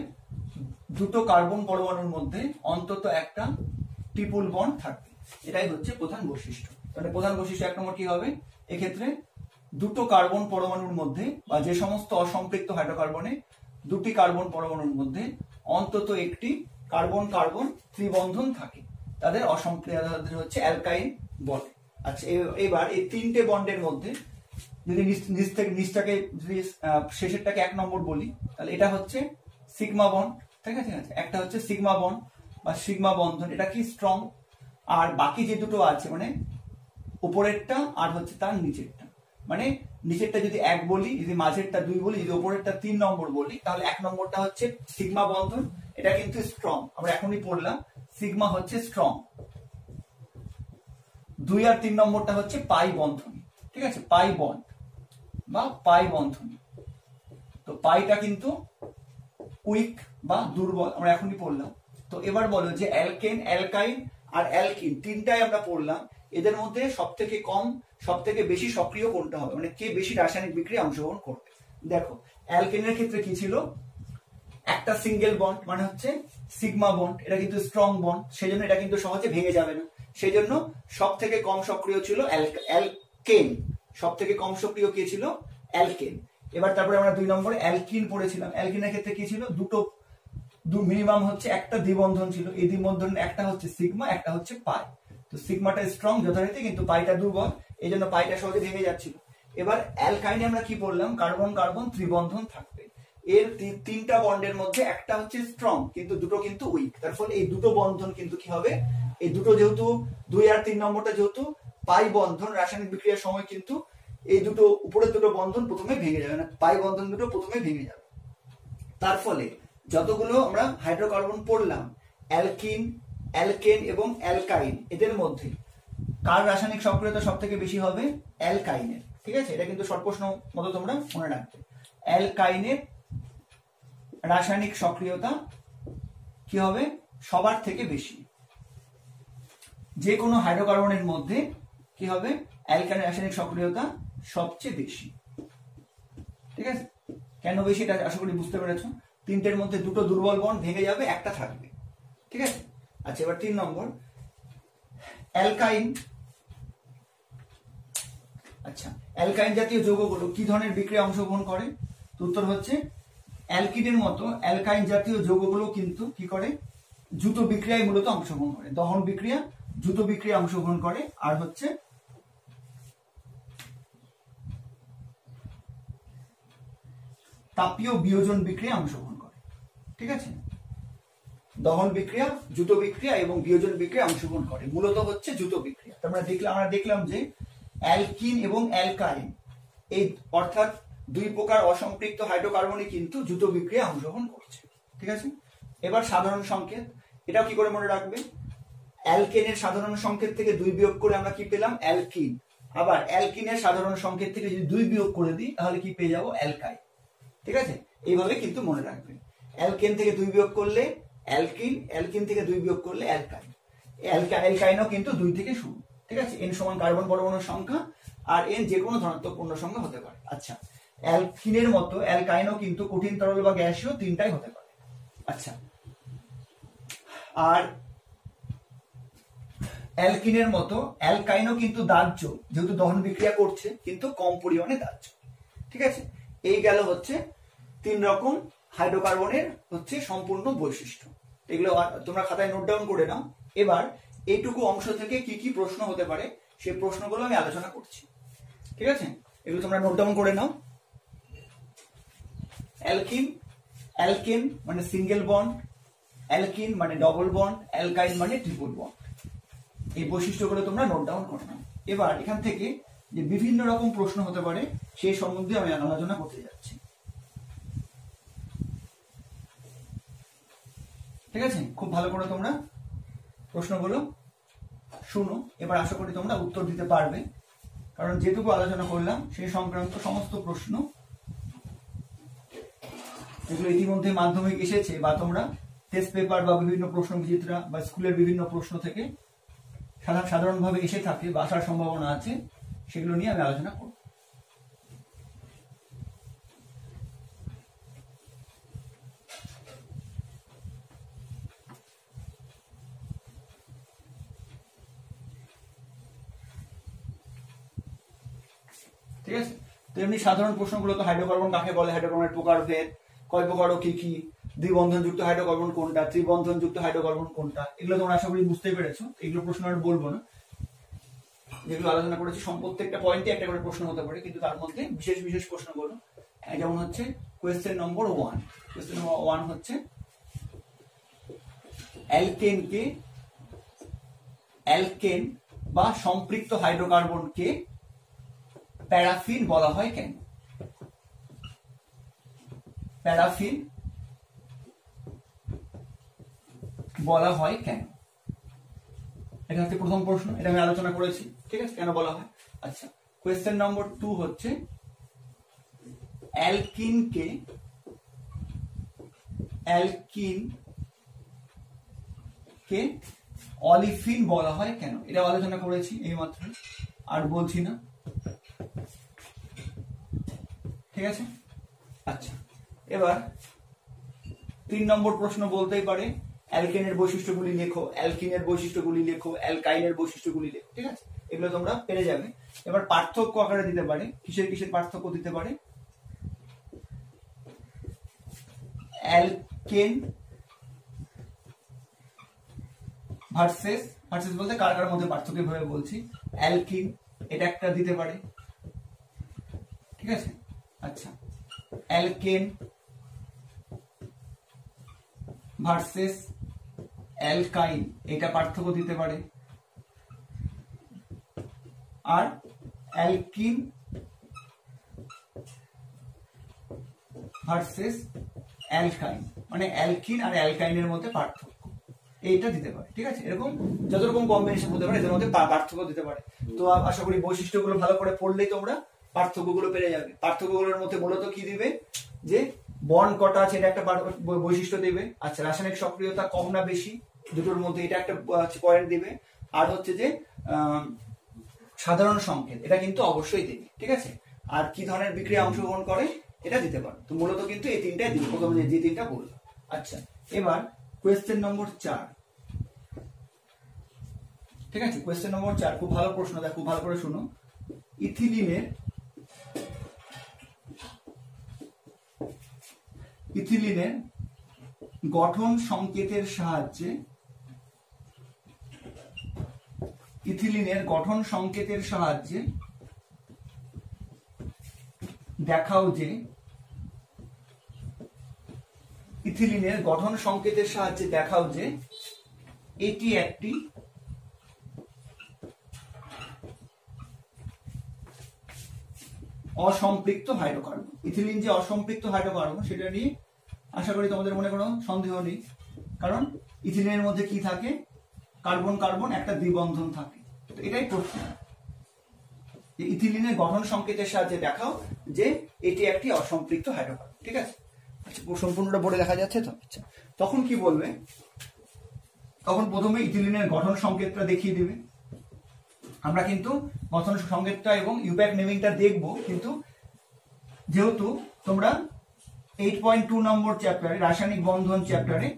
2টো কার্বন পরমাণুর মধ্যে অন্তত একটা ট্রিপল বন্ড থাকবে, এটাই হচ্ছে প্রধান বৈশিষ্ট্য। তাহলে প্রধান বৈশিষ্ট্য 1 নম্বর কি হবে, এক্ষেত্রে 2টো কার্বন পরমাণুর মধ্যে বা যে সমস্ত অসম্পৃক্ত হাইড্রোকার্বনে 2টি কার্বন পরমাণুর মধ্যে অন্তত একটি কার্বন কার্বন ত্রিবন্ধন থাকে, তাদের অসম্পৃক্ত হচ্ছে অ্যালকাইন বলে। আচ্ছা, এবার এই তিনটে বন্ডের মধ্যে যদি নিচটাকে যদি শেষেরটাকে 1 নম্বর বলি, তাহলে এটা হচ্ছে সিগমা বন্ড, ঠিক আছে। একটা হচ্ছে সিগমা বন্ড বা সিগমা বন্ধন, এটা কি স্ট্রং। আর বাকি যে দুটো আছে মানে উপরেরটা আর হচ্ছে তার নিচেরটা, মানে নিচেরটা যদি 1 বলি, যদি মাঝেরটা 2 বলি, যদি উপরেরটা 3 নম্বর বলি, তাহলে 1 নম্বরটা হচ্ছে সিগমা বন্ধন, এটা কিন্তু স্ট্রং, আমরা এখনই পড়লাম সিগমা হচ্ছে স্ট্রং। 2 আর 3 নম্বরটা হচ্ছে পাই বন্ধনী, ঠিক আছে, পাই বন্ড বা পাই বন্ধনী। তো পাইটা কিন্তু উইক বা দুর্বল, আমরা এখনই পড়লাম। তো এবার বলো যে অ্যালকেন, অ্যালকাইন আর অ্যালকিন তিনটাই আমরা পড়লাম, এদের মধ্যে সব থেকে কম সব থেকে বেশি সক্রিয় কোনটা হবে, মানে কে বেশি রাসায়নিক বিক্রিয়া অংশগ্রহণ করবে। দেখো অ্যালকেনের ক্ষেত্রে কি ছিল, একটা সিঙ্গেল বন্ড মানে হচ্ছে সিগমা বন্ড, এটা কিন্তু স্ট্রং বন্ড, সেজন্য এটা কিন্তু সহজে ভেঙে যাবে না, সেই জন্য সব থেকে কম সক্রিয় ছিল অ্যালকেন, সব থেকে কম সক্রিয় কে ছিল, অ্যালকেন। এবার তারপরে আমরা 2 নম্বরে অ্যালকিন পড়েছিলাম, অ্যালকিনের ক্ষেত্রে কি ছিল, দুটো মিনিমাম হচ্ছে একটা দ্বিবন্ধন ছিল, এই দ্বিবন্ধন একটা হচ্ছে সিগমা, একটা হচ্ছে পাই। তো সিগমাটা স্ট্রং যথারীতি, কিন্তু পাইটা দুর্বল, এই জন্য পাইটা সহজে ভেঙে যাচ্ছিল। এবার অ্যালকাইনে আমরা কি বললাম, কার্বন কার্বন ত্রিবন্ধন থাকবে, এর তিনটা বন্ডের মধ্যে একটা হচ্ছে স্ট্রং কিন্তু দুটো কিন্তু উইক, তার ফলে এই দুটো বন্ধন কিন্তু কি হবে, এই দুটো যেহেতু 2 আর 3 নম্বরটা যেহেতু পাই বন্ধন, রাসায়নিক বিক্রিয়ার সময় কিন্তু এই দুটো উপরের দুটো বন্ধন প্রথমে ভেঙে যাবে না, পাই বন্ধন দুটো প্রথমে ভেঙে যাবে। তার ফলে যতগুলো আমরা হাইড্রোকার্বন পড়লাম, অ্যালকিন, অ্যালকেন এবং অ্যালকাইন, এদের মধ্যে কার রাসায়নিক সক্রিয়তা সব থেকে বেশি হবে, অ্যালকাইনের, ঠিক আছে। এটা কিন্তু শর্ট প্রশ্ন মতো তোমরা মনে রাখবে, অ্যালকাইনের রাসায়নিক সক্রিয়তা কি হবে, সবার থেকে বেশি। যে কোনো হাইড্রোকার্বনের মধ্যে কি হবে, অ্যালকাইনের রাসায়নিক সক্রিয়তা সবচেয়ে বেশি, ঠিক আছে। কেন বেশি এটা আশা করি বুঝতে পেরেছো, তিনটের মধ্যে দুটো দুর্বল বন্ড ভেঙে যাবে, একটা থাকবে, ঠিক আছে। আচ্ছা, এবার 3 নম্বর অ্যালকাইন। আচ্ছা, অ্যালকাইন জাতীয় যৌগগুলো কি ধরনের বিক্রিয়া অংশগ্রহণ করে, তো উত্তর হচ্ছে অ্যালকিনের মতো অ্যালকাইন জাতীয় যৌগগুলো কিন্তু কি করে, দ্রুত বিক্রিয়ায় মূলত অংশগ্রহণ করে, দহন বিক্রিয়া, দ্রুত বিক্রিয়া অংশগ্রহণ করে, আর হচ্ছে তাপীয় বিয়োজন বিক্রিয়া অংশগ্রহণ করে, ঠিক আছে। দহন বিক্রিয়া, দ্রুত বিক্রিয়া এবং বিয়োজন বিক্রিয়া অংশগ্রহণ করে, মূলত হচ্ছে দ্রুত বিক্রিয়া। আমরা দেখলাম যে অ্যালকিন এবং অ্যালকাইন, এই অর্থাৎ 2 প্রকার অসম্পৃক্ত হাইড্রোকার্বনই কিন্তু দ্রুত বিক্রিয়া অংশগ্রহণ করছে, ঠিক আছে। এবার সাধারণ সংকেত, এটাও কি করে মনে রাখবে, অ্যালকেনের সাধারণ সংকেত থেকে 2 বিয়োগ করে আমরা কি পেলাম, অ্যালকিন। আবার অ্যালকিনের সাধারণ সংকেত থেকে যদি 2 বিয়োগ করে দিই তাহলে কি পেয়ে যাবো, অ্যালকাইন, ঠিক আছে। এইভাবে কিন্তু মনে রাখবে, অ্যালকেন থেকে 2 বিয়োগ করলে অ্যালকিন, অ্যালকিন থেকে 2 বিয়োগ করলে অ্যালকাইন, অ্যালকাইনও কিন্তু 2 থেকে শুরু, ঠিক আছে। n সমান কার্বন পরমাণুর সংখ্যা, আর n যে কোনো ধনাত্মক পূর্ণ সংখ্যা হতে পারে। আচ্ছা, অ্যালকিনের মতো অ্যালকাইনও কিন্তু কঠিন তরল বা গ্যাসীয় তিনটাই হতে পারে। আচ্ছা, আর অ্যালকিনের মতো অ্যালকাইনও কিন্তু দাহ্য, যেহেতু দহন বিক্রিয়া করছে কিন্তু কম পরিমাণে দাহ্য, ঠিক আছে। এই গেল হচ্ছে 3 রকম হাইড্রোকার্বনের হচ্ছে সম্পূর্ণ বৈশিষ্ট্য, এগুলো তোমরা খাতায় নোট ডাউন করে নাও। এবার এইটুকু অংশ থেকে কি কি প্রশ্ন হতে পারে সেই প্রশ্নগুলো আমি আলোচনা করছি, ঠিক আছে। এগুলো তোমরা নোট ডাউন করে নাও। অ্যালকিন, অ্যালকেন মানে সিঙ্গেল বন্ড, অ্যালকিন মানে ডবল বন্ড, অ্যালকাইন মানে ট্রিপল বন্ড, এই বৈশিষ্ট্যগুলো তোমরা নোট ডাউন করে নাও। এবার এখান থেকে যে বিভিন্ন রকম প্রশ্ন হতে পারে সেই সম্বন্ধে আমি আলোচনা করতে যাচ্ছি, ঠিক আছে। খুব ভালো করে তোমরা প্রশ্নগুলো শুনো, এবার আশা করি তোমরা উত্তর দিতে পারবে, কারণ যেটুকু আলোচনা করলাম সেই সংক্রান্ত সমস্ত প্রশ্ন এগুলো ইতিমধ্যে মাধ্যমিক এসেছে, বা তোমরা টেস্ট পেপার বা বিভিন্ন প্রশ্ন বিচিত্রা বা স্কুলের বিভিন্ন প্রশ্ন থেকে সাধারণভাবে এসে থাকে বা আসার সম্ভাবনা আছে, সেগুলো নিয়ে আমি আলোচনা করব। ঠিক আছে, তো এমনি সাধারণ প্রশ্নগুলো তো হাইড্রোকার্বন কাকে বলে, হাইড্রোকার্বনের প্রকারভেদ, কয় প্রকার ও কি কি, দ্বিবন্ধনযুক্ত হাইড্রোকার্বন কোনটা, ত্রিবন্ধনযুক্ত হাইড্রোকার্বন কোনটা, এগুলো তোমরা আশা করি বুঝতেই পেরেছো। এগুলো প্রশ্ন আর বলবো না, যেগুলো আলোচনা করেছি প্রত্যেকটা পয়েন্টে একটা করে প্রশ্ন হতে পারে, কিন্তু তার মধ্যে বিশেষ বিশেষ প্রশ্নগুলো যেমন হচ্ছে কোয়েশ্চেন নম্বর 1। কোয়েশ্চেন নম্বর 1 হচ্ছে অ্যালকেন বা সম্পৃক্ত হাইড্রোকার্বনকে প্যারাফিন বলা হয় কেন? প্যারাফিন বলা হয় কেন? এটা হচ্ছে প্রথম প্রশ্ন, এটা আমি আলোচনা করেছি, ঠিক আছে, কেন বলা হয়। আচ্ছা, কোয়েশ্চেন নম্বর 2 হচ্ছে অ্যালকিনকে অলিফিন বলা হয় কেন? এটা আলোচনা করেছি এইমাত্র, আর বলছি না, ঠিক আছে। আচ্ছা, এবার 3 নম্বর প্রশ্ন বলতেই পারে অ্যালকেনের বৈশিষ্ট্যগুলি লেখো, অ্যালকিনের বৈশিষ্ট্যগুলি লেখো, অ্যালকাইনের বৈশিষ্ট্যগুলি লেখো, ঠিক আছে, এগুলো তোমরা পেরে যাবে। এবার পার্থক্য আকারে দিতে পারে, কিসের কিসের পার্থক্য দিতে পারে, অ্যালকেন ভার্সেস বলতে কার কার মধ্যে পার্থক্য ভাবে বলছি, অ্যালকিন এটা একটা দিতে পারে, ঠিক আছে। আচ্ছা, অ্যালকেন ভার্সেস অ্যালকাইন এটা পার্থক্য দিতে পারে, আর অ্যালকিন ভার্সেস অ্যালকাইন মানে অ্যালকিন আর অ্যালকাইনের মধ্যে পার্থক্য এইটা দিতে পারে, ঠিক আছে। এরকম যত রকম কম্বিনেশন হতে পারে এদের মধ্যে পার্থক্য দিতে পারে। তো আশা করি বৈশিষ্ট্যগুলো ভালো করে পড়লেই তোমরা পার্থক্যগুলো পেরে যাবে। পার্থক্যগুলোর মধ্যে মূলত কি দিবে, যে বন্ড কটা আছে এটা একটা বৈশিষ্ট্য দিবে। আচ্ছা, রাসায়নিক সক্রিয়তা কম না বেশি দুটোর মধ্যে এটা একটা পয়েন্ট দিবে। আর হচ্ছে যে সাধারণ সংকেত এটা কিন্তু অবশ্যই দিবে, ঠিক আছে। আর কি ধরনের বিক্রিয়া অংশগ্রহণ করে এটা দিতে পারে। তো মূলত কিন্তু এই তিনটাই দিবে, প্রথমে যে তিনটা বললাম। আচ্ছা, এবার কোয়েশ্চেন নম্বর 4, ঠিক আছে। কোয়েশ্চেন নম্বর 4 খুব ভালো প্রশ্ন, দেখো খুব ভালো করে শুনো। ইথিলিনের গঠন সংকেতের সাহায্যে দেখাও যে এটি একটি অসম্পৃক্ত হাইড্রোকার্বন। ইথিলিন যে অসম্পৃক্ত হাইড্রোকার্বন সেটা নিয়ে আশা করি তোমাদের মনে কোনো সন্দেহ নেই, কারণ ইথিলিনের মধ্যে কি থাকে, কার্বন কার্বন একটা দ্বিবন্ধন থাকে। তো এটাই প্রশ্ন, যে ইথিলিনের গঠন সংকেতের সাহায্যে দেখাও যে এটি একটি অসম্পৃক্ত হাইড্রোকার্বন, ঠিক আছে। আচ্ছা, সম্পূর্ণটা বোর্ডে দেখা যাচ্ছে তো? আচ্ছা, তখন কি বলবে, তখন প্রথমে ইথিলিনের গঠন সংকেতটা দেখিয়ে দিবে। আমরা কিন্তু গঠন সংকেতটা এবং ইউপ্যাক নেমিংটা দেখব, কিন্তু যেহেতু তোমরা 8.2 নম্বর চ্যাপ্টারে রাসায়নিক বন্ধন চ্যাপ্টারে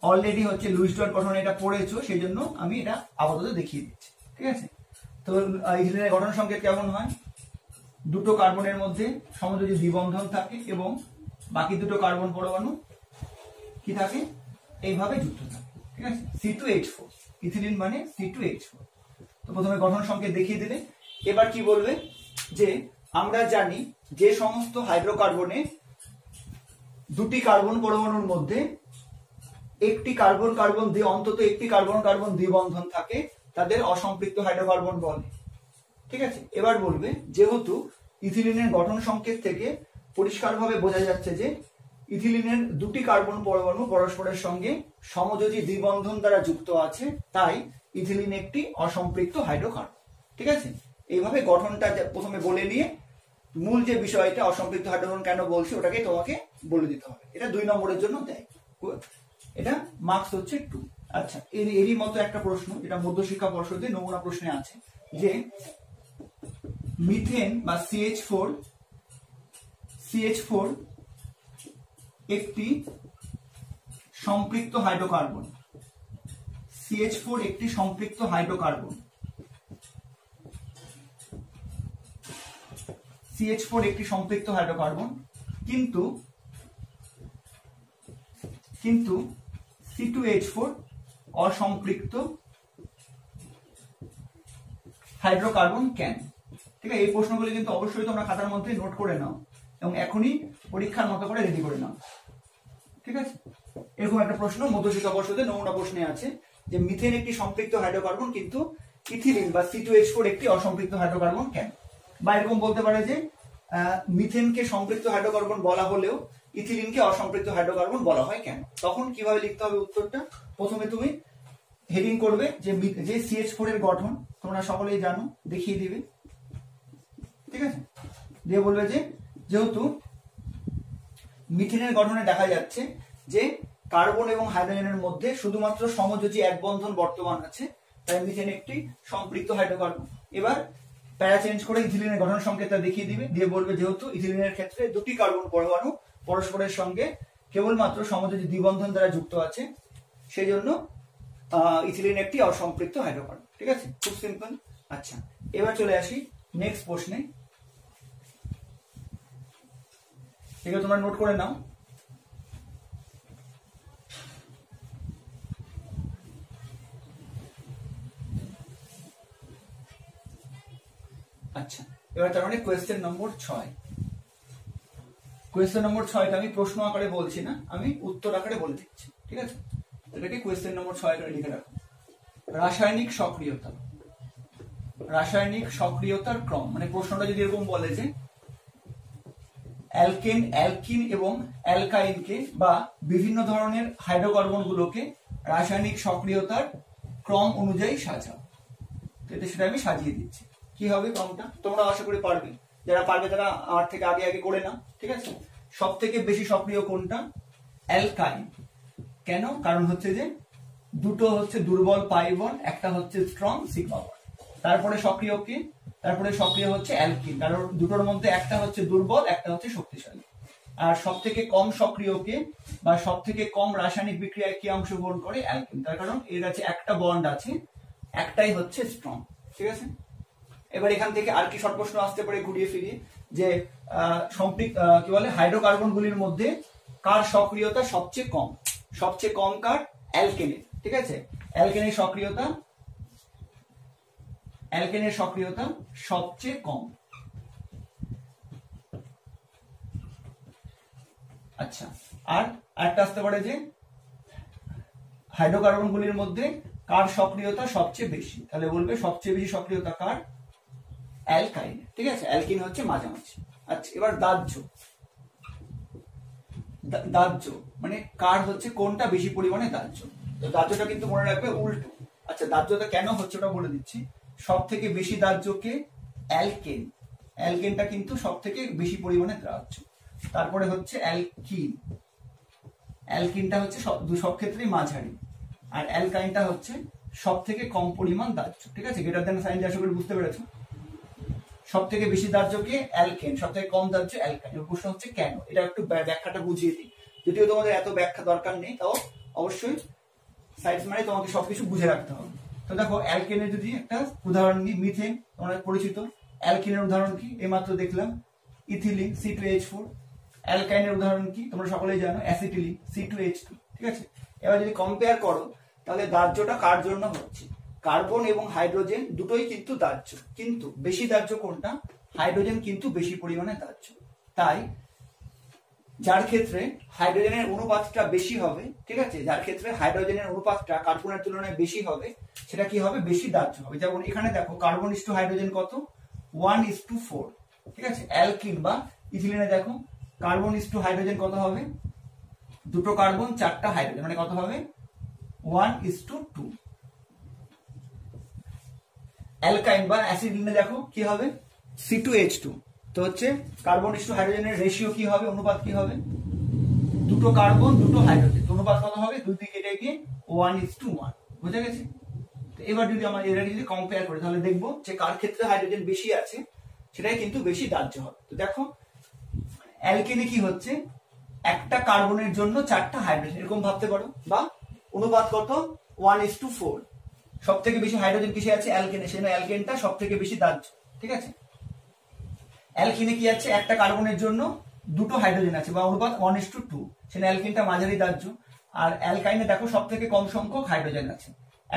অলরেডি হচ্ছে লুইস ডট গঠন এটা পড়েছো, সেই জন্য আমি এটা আপাতত দেখিয়ে দিচ্ছি, ঠিক আছে। তো ইথিলিনের গঠন সংকেত কেমন হয়, দুটো কার্বনের মধ্যে সমযোজী দ্বিবন্ধন থাকে এবং বাকি দুটো কার্বন পরমাণু কি থাকে, এইভাবে যুক্ত থাকে, ঠিক আছে। C2H4 ইথিলিন মানে C2H4। তো প্রথমে গঠন সংকেত দেখিয়ে দিলে। এবার কি বলবে, যে আমরা জানি যে সমস্ত হাইড্রোকার্বনে দুটি কার্বন পরমাণুর মধ্যে একটি কার্বন কার্বন অন্তত একটি কার্বন কার্বন দ্বিবন্ধন থাকে তাদের অসম্পৃক্ত হাইড্রোকার্বন বলে, ঠিক আছে। এবার বলবে, যেহেতু ইথিলিনের গঠন সংকেত থেকে পরিষ্কারভাবে বোঝা যাচ্ছে যে ইথিলিনের দুটি কার্বন পরমাণু পরস্পরের সঙ্গে সমযোজী দ্বিবন্ধন দ্বারা যুক্ত আছে, তাই ইথিলিন একটি অসম্পৃক্ত হাইড্রোকার্বন, ঠিক আছে। এইভাবে গঠনটা প্রথমে বলে নিয়ে মূল যে বিষয়টা অসম্পৃক্ত হাইড্রোকার্বন কেন বলছি ওটাকে তোমাকে বলে দিতে হবে। এটা 2 নম্বরের জন্য দেয়, এটা মার্কস হচ্ছে 2। আচ্ছা, এরই মতো একটা প্রশ্ন, এটা মধ্যশিক্ষা পর্ষদের নমুনা প্রশ্নে আছে, যে মিথেন বা CH4 একটি সম্পৃক্ত হাইড্রোকার্বন। CH4 একটি সম্পৃক্ত হাইড্রোকার্বন। CH4 একটি সম্পৃক্ত হাইড্রোকার্বন, কিন্তু কিন্তু C2H4 অসম্পৃক্ত হাইড্রোকার্বন কেন? ঠিক আছে, এই প্রশ্নগুলি কিন্তু অবশ্যই তোমরা খাতার মধ্যে নোট করে নাও এবং এখনই পরীক্ষার মতো করে রেডি করে নাও। ঠিক আছে, এরকম একটা প্রশ্ন মধ্যশিক্ষা পর্ষদে নমুনা প্রশ্নে আছে যে মিথেন একটি সম্পৃক্ত হাইড্রোকার্বন কিন্তু ইথিলিন বা C2H4 একটি অসম্পৃক্ত হাইড্রোকার্বন কেন? বা এরকম বলতে পারে যে মিথেনকে সম্পৃক্ত হাইড্রোকার্বন বলা হলেও ইথিলিনকে অসম্পৃক্ত হাইড্রোকার্বন বলা হয় কেন? তখন কিভাবে লিখতে হবে উত্তরটা? প্রথমে তুমি হেডিং করবে যে CH4 এর গঠন তোমরা সকলেই জানো, দেখিয়ে দিবে। ঠিক আছে, দিয়ে বলবে যে যেহেতু মিথেনের গঠনে দেখা যাচ্ছে যে কার্বন এবং হাইড্রোজেনের মধ্যে শুধুমাত্র সমযোজী এক বন্ধন বর্তমান আছে, তাই মিথেন একটি সম্পৃক্ত হাইড্রোকার্বন। এবার প্যারা চেঞ্জ করে ইথিলিনের গঠন সংকেতটা দেখিয়ে দিবে, দিয়ে বলবে যেহেতু ইথিলিনের ক্ষেত্রে দুটি কার্বন পরমাণু পরস্পরের সঙ্গে কেবলমাত্র সমযোজী দ্বিবন্ধন দ্বারা যুক্ত আছে, সেই জন্য ইথিলিন একটি অসম্পৃক্ত হাইড্রোকার্বন। ঠিক আছে, খুব সিম্পল। আচ্ছা, এবার চলে আসি নেক্সট প্রশ্নে। এগুলো তোমরা নোট করে নাও। আচ্ছা, এবার তার মানে কোয়েশ্চেন নম্বর 6। কোয়েশ্চেন নম্বর 6টা আমি প্রশ্ন আকারে বলছি না, আমি উত্তর আকারে বলে দিচ্ছি। ঠিক আছে, এটাকে কোয়েশ্চেন নম্বর 6 আকারে লিখে রাখো। রাসায়নিক সক্রিয়তা, রাসায়নিক সক্রিয়তার ক্রম, মানে প্রশ্নটা যদি এরকম বলে যে অ্যালকিন এবং অ্যালকাইনকে বা বিভিন্ন ধরনের হাইড্রোকার্বন গুলোকে রাসায়নিক সক্রিয়তার ক্রম অনুযায়ী সাজাও, সেটা আমি সাজিয়ে দিচ্ছি। কি হবে ক্রমটা? তোমরা আশা করি পারবে, যারা পারবে তারা আমার থেকে আগে আগে করে নাও। ঠিক আছে, সব থেকে বেশি সক্রিয় কোনটা? অ্যালকাইন। কেন? কারণ হচ্ছে যে দুটো হচ্ছে দুর্বল পাই বন্ড, একটা হচ্ছে স্ট্রং সিগমা বন্ড। তারপরে সক্রিয় কি? তারপরে সক্রিয় হচ্ছে অ্যালকিন, কারণ দুটোর মধ্যে একটা হচ্ছে দুর্বল, একটা হচ্ছে শক্তিশালী। আর সব থেকে কম সক্রিয়কে বা সব থেকে কম রাসায়নিক বিক্রিয়ায় কি অংশগ্রহণ করে? অ্যালকিন। তার কারণ এর কাছে একটা বন্ড আছে, একটাই হচ্ছে স্ট্রং। ঠিক আছে, এবার এখান থেকে আর কি শর্ট প্রশ্ন আসতে পারে ঘুরিয়ে ফিরিয়ে, যে কি বলে হাইড্রোকার্বন গুলির মধ্যে কার সক্রিয়তা সবচেয়ে কম? সবচেয়ে কম কার? অ্যালকেনের। ঠিক আছে, অ্যালকেনের সক্রিয়তা সবচেয়ে কম। আচ্ছা, আর একটা আসতে পারে যে হাইড্রোকার্বন গুলির মধ্যে কার সক্রিয়তা সবচেয়ে বেশি? তাহলে বলবে সবচেয়ে বেশি সক্রিয়তা কার? অ্যালকাইন। ঠিক আছে, অ্যালকিন হচ্ছে মাঝামাঝি। আচ্ছা, এবার দাহ্য মানে কার হচ্ছে কোনটা বেশি পরিমাণে দাহ্য? তো দাহ্যটা কিন্তু মনে রাখবে উল্টো। আচ্ছা, দাহ্যটা কেন হচ্ছে ওটা বলে দিচ্ছি। সব থেকে বেশি দাহ্যকে অ্যালকেন, অ্যালকেনটা কিন্তু সব থেকে বেশি পরিমাণে দাহ্য। তারপরে হচ্ছে অ্যালকিন, অ্যালকিনটা হচ্ছে সব ক্ষেত্রেই মাঝারি। আর অ্যালকাইনটা হচ্ছে সব থেকে কম পরিমাণ দাহ্য। ঠিক আছে, গ্রেটার দ্যান সাইন আশা করি বুঝতে পেরেছো। সব থেকে বেশি দাহ্যকে অ্যালকেন, সব থেকে কম দাহ্য অ্যালকাইন। প্রশ্ন হচ্ছে কেন, এটা একটু ব্যাখ্যাটা বুঝিয়ে দিই। যদিও তোমাদের এত ব্যাখ্যা দরকার নেই, তাও অবশ্যই সাইন্স মানে তোমাকে সবকিছু বুঝে রাখতে হবে। তো দেখো, অ্যালকেনের যদি একটা উদাহরণ নিই, মিথেন তোমরা পরিচিত। অ্যালকিনের উদাহরণ কি? এইমাত্র দেখলাম ইথিলিন C2H4। অ্যালকাইনের উদাহরণ কি? তোমরা সকলেই জানো অ্যাসিটিলিন C2H2। ঠিক আছে, এবার যদি কম্পেয়ার করো তাহলে দাহ্যটা কার জন্য হচ্ছে? কার্বন এবং হাইড্রোজেন দুটোই কিন্তু দাহ্য, কিন্তু বেশি দাহ্য কোনটা? হাইড্রোজেন কিন্তু বেশি পরিমাণে দাহ্য। তাই যার ক্ষেত্রে হাইড্রোজেনের অনুপাতটা বেশি হবে, ঠিক আছে, যার ক্ষেত্রে হাইড্রোজেনের অনুপাতটা কার্বনের তুলনায় বেশি হবে, সেটা কি হবে? বেশি দাহ্য হবে। যেমন এখানে দেখো কার্বন ইস টু হাইড্রোজেন কত? 1:4। ঠিক আছে, অ্যালকিন বা ইথিলিনে দেখো কার্বন ইস টু হাইড্রোজেন কত হবে? দুটো কার্বন চারটা হাইড্রোজেন, মানে কত হবে? 1:2। অ্যালকাইন বা অ্যাসিডিনে দেখো কি হবে? C2H2। তো হচ্ছে কার্বন ইস টু হাইড্রোজেনের রেশিও কি হবে? অনুপাত কি হবে? দুটো কার্বন দুটো হাইড্রোজেন, অনুপাত কত হবে? দুই দিকে এটা গিয়ে 1:1। বুঝা গেছে? এবার যদি আমরা এরা যদি কম্পেয়ার করি তাহলে দেখবো যে কার ক্ষেত্রে হাইড্রোজেন বেশি আছে সেটাই কিন্তু বেশি দাহ্য হবে। তো দেখো অ্যালকেনে কি হচ্ছে? একটা কার্বনের জন্য চারটা হাইড্রোজেন, এরকম ভাবতে পারো। বা অনুপাত কত? 1:4। সব থেকে বেশি হাইড্রোজেন কিসে আছে? অ্যালকেনে, সেজন্য অ্যালকেনটা সব থেকে বেশি দাহ্য। ঠিক আছে, অ্যালকিনে কি আছে? একটা কার্বনের জন্য দুটো হাইড্রোজেন আছে বা অনুপাত 1:2, সেখানে অ্যালকিনটা মাঝারি দাহ্য। আর অ্যালকাইনে দেখো সব থেকে কম সংখ্যক হাইড্রোজেন আছে,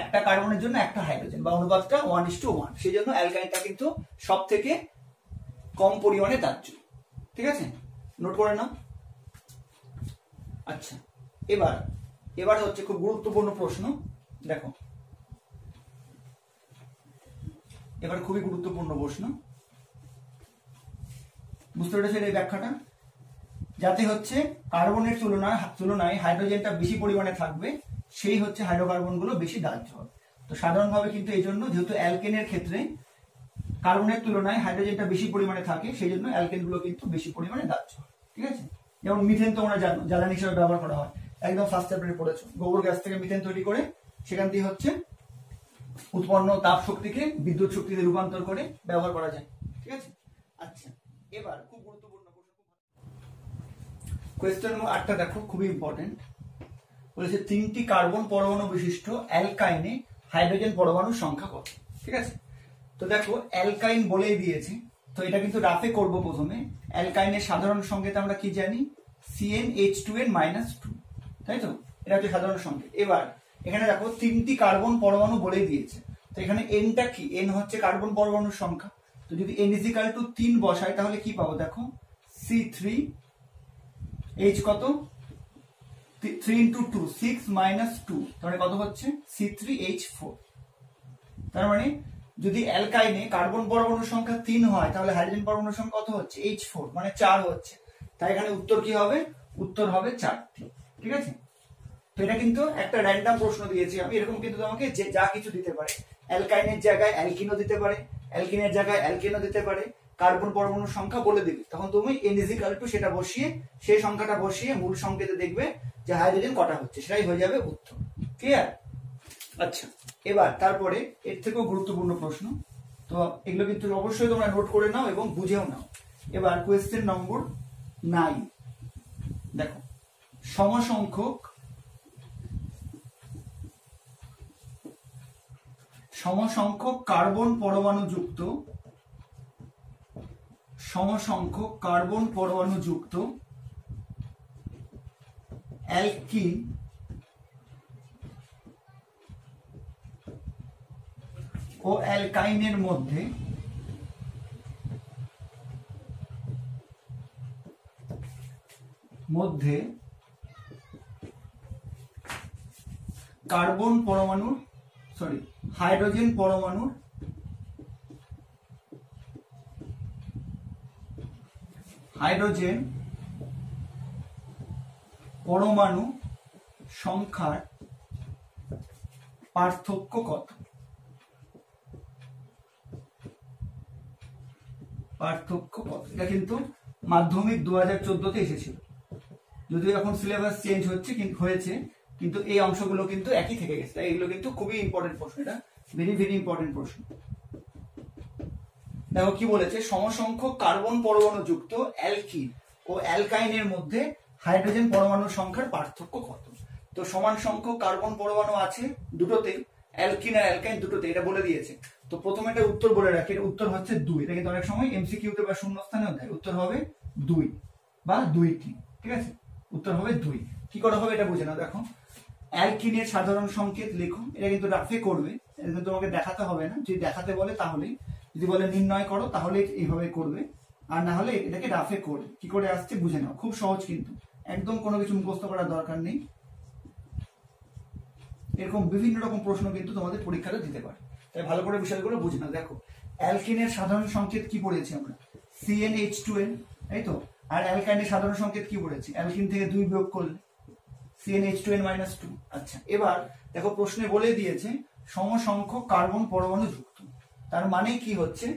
একটা কার্বনের জন্য একটা হাইড্রোজেন, বা অনুপাতটা 1:1। সেই জন্য অ্যালকাইনটা কিন্তু সব থেকে কম পরিমাণে দাহ্য। ঠিক আছে, নোট করে নাও। আচ্ছা, এবার হচ্ছে খুব গুরুত্বপূর্ণ প্রশ্ন। দেখো, এবার খুবই গুরুত্বপূর্ণ প্রশ্ন, বুঝতে পেরেছেন এই ব্যাখ্যাটা? যাতে হচ্ছে কার্বনের তুলনায় হাইড্রোজেনটা বেশি পরিমাণে থাকবে, সেই হচ্ছে হাইড্রোকার্বন গুলো বেশি দাহ্য হবে। তো সাধারণভাবে কিন্তু এই জন্য, যেহেতু অ্যালকেনের ক্ষেত্রে কার্বনের তুলনায় হাইড্রোজেনটা বেশি পরিমাণে থাকে, সেই জন্য অ্যালকেন গুলো কিন্তু বেশি পরিমাণে দাহ্য হয়। ঠিক আছে, যেমন মিথেন তোমরা জানো জ্বালানি হিসেবে ব্যবহার করা হয়, একদম ফার্স্ট চ্যাপ্টারে পড়েছো। গোবর গ্যাস থেকে মিথেন তৈরি করে সেখান দিয়ে হচ্ছে উৎপন্ন তাপ শক্তিকে বিদ্যুৎ শক্তিতে রূপান্তর করে ব্যবহার করা যায়। ঠিক আছে, আচ্ছা, এবার খুব গুরুত্বপূর্ণ কোয়েশ্চেন নম্বর 8টা দেখো, খুবই ইম্পর্টেন্ট। বলেছে 3টি কার্বন পরমাণু বিশিষ্ট অ্যালকাইনে হাইড্রোজেন পরমাণুর সংখ্যা কত? ঠিক আছে, তো দেখো অ্যালকাইন বলেই দিয়েছে, তো এটা কিন্তু রাফে করব। প্রথমে অ্যালকাইনের সাধারণ সংকেত আমরা কি জানি? CnH2n-2, তাই তো? এটা হচ্ছে সাধারণ সংকেত। এবার এখানে দেখো 3টি কার্বন পরমাণু বলেই দিয়েছে, তো এখানে এনটা কি? এন হচ্ছে কার্বন পরমাণুর সংখ্যা। তো যদি n=3 বসাই তাহলে কি পাবো? দেখো C3H কত? 3 × 2 6 - 2, তাহলে কত হচ্ছে? C3H4। তার মানে যদি অ্যালকাইনে কার্বন পরমাণুর সংখ্যা 3 হয়, তাহলে হাইড্রোজেন পরমাণুর সংখ্যা কত হচ্ছে? H4, মানে 4 হচ্ছে। তাই এখানে উত্তর কি হবে? উত্তর হবে 4টি। ঠিক আছে, তো এটা কিন্তু একটা র্যান্ডম প্রশ্ন দিয়েছি আমি। এরকম কিন্তু তোমাকে যে যা কিছু দিতে পারে, অ্যালকাইনের জায়গায় অ্যালকিনও দিতে পারে, অ্যালকিনের জায়গায় অ্যালকেনও দিতে পারে, কার্বন পরমাণুর সংখ্যা বলে দিবে, তখন তুমি n= সেটা বসিয়ে, সেই সংখ্যাটা বসিয়ে মূল সংকেতে দেখবে যে হাইড্রোজেন কটা হচ্ছে, সেটাই হয়ে যাবে উত্তর। ক্লিয়ার? আচ্ছা, এবার তারপরে এর থেকেও গুরুত্বপূর্ণ প্রশ্ন, তো এগুলো কিন্তু অবশ্যই তোমরা নোট করে নাও এবং বুঝেও নাও। এবার কোয়েশ্চেন নম্বর 9 দেখো, সমসংখ্যক কার্বন পরমাণুযুক্ত অ্যালকিন ও অ্যালকাইনের মধ্যে হাইড্রোজেন পরমাণু সংখ্যার পার্থক্য কত? এটা কিন্তু মাধ্যমিক 2014-তে এসেছিল, যদিও এখন সিলেবাস চেঞ্জ হয়েছে, কিন্তু এই অংশগুলো কিন্তু একই থেকে গেছে। তাই এগুলো কিন্তু খুবই ইম্পর্টেন্ট প্রশ্ন, এটা ভেরি ভেরি ইম্পর্টেন্ট প্রশ্ন। দেখো কি বলেছে, সমসংখ্যক কার্বন পরমাণু যুক্ত অ্যালকিন ও অ্যালকাইনের মধ্যে হাইড্রোজেন পরমাণুর সংখ্যার পার্থক্য কত? তো সমান সংখ্যক কার্বন পরমাণু আছে দুটোতে, অ্যালকিন আর অ্যালকাইন দুটোতে, এটা বলে দিয়েছে। তো প্রথমে এটা উত্তর বলে রাখি, এর উত্তর হচ্ছে 2। এটা কিন্তু অনেক সময় এমসিকিউতে বা শূন্যস্থানেও দেয়। উত্তর হবে 2 বা 2টি। ঠিক আছে, উত্তর হবে 2। কি করে হবে এটা বুঝে নাও। দেখো, অ্যালকিনের সাধারণ সংকেত লেখো, এটা কিন্তু রাফে করবে, এটা কিন্তু তোমাকে দেখাতে হবে না। যদি দেখাতে বলে তাহলেই, যদি বলে নির্ণয় করো তাহলে এইভাবে করবে, আর না হলে এটাকে রাফে করবে। কি করে আসছে বুঝে নাও, খুব সহজ, কিন্তু একদম কোনো কিছু মুখস্থ করার দরকার নেই। এরকম বিভিন্ন রকম প্রশ্ন কিন্তু তোমাদের পরীক্ষাতে দিতে পারে, তাই ভালো করে বিষয়গুলো বুঝে নাও। দেখো, অ্যালকিনের সাধারণ সংকেত কি পড়েছি আমরা? CnH2n, তাই তো? আর অ্যালকাইনের সাধারণ সংকেত কি পড়েছি? অ্যালকিন থেকে 2 বিয়োগ করলে CnH2n-2। আচ্ছা, এবার দেখো প্রশ্নে বলে দিয়েছে সমসংখ্যক কার্বন পরমাণু যুক্ত, তার মানে কি হচ্ছে?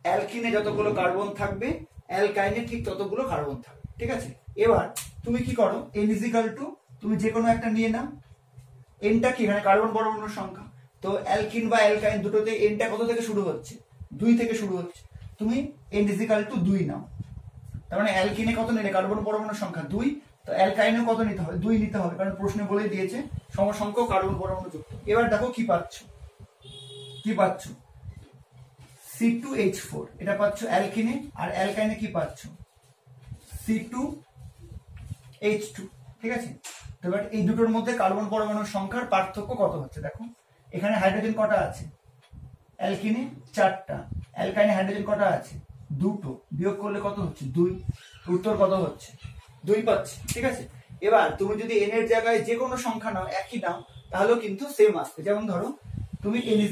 অ্যালকিনে যতগুলো কার্বন থাকবে, অ্যালকাইনে ঠিক ততগুলো কার্বন থাকবে। ঠিক আছে, এবার তুমি কি করো, n= তুমি যে কোনো একটা নিয়ে নাও। এনটা কি? এখানে কার্বন পরমাণুর সংখ্যা, তো অ্যালকিন বা অ্যালকাইন দুটোতে এনটা কত থেকে শুরু হচ্ছে? 2 থেকে শুরু হচ্ছে। তুমি n=2 নাও, তার মানে অ্যালকিনে কত নিলে? কার্বন পরমাণুর সংখ্যা 2, তো অ্যালকাইনেও কত নিতে হবে? 2 নিতে হবে, কারণ প্রশ্নে বলে দিয়েছে সমসংখ্যক কার্বন পরমাণু যুক্ত। এবার দেখো কি পাচ্ছ, C2H4, এটা পাচ্ছ অ্যালকিনে, আর অ্যালকাইনে কি পাচ্ছ? C2H2। ঠিক আছে, তো এবার এই দুটোর মধ্যে কার্বন পরমাণুর সংখ্যার পার্থক্য কত হচ্ছে দেখো। এখানে হাইড্রোজেন কটা আছে, অ্যালকিনে 4টা, অ্যালকাইনে হাইড্রোজেন কটা আছে, 2টো, বিয়োগ করলে কত হচ্ছে 2, উত্তর কত হচ্ছে 2 পাচ্ছি। ঠিক আছে, এবার তুমি যদি n এর জায়গায় যে কোনো সংখ্যা নাও, একই নাও, তাহলেও কিন্তু সেম আসবে। যেমন ধরো তুমি n =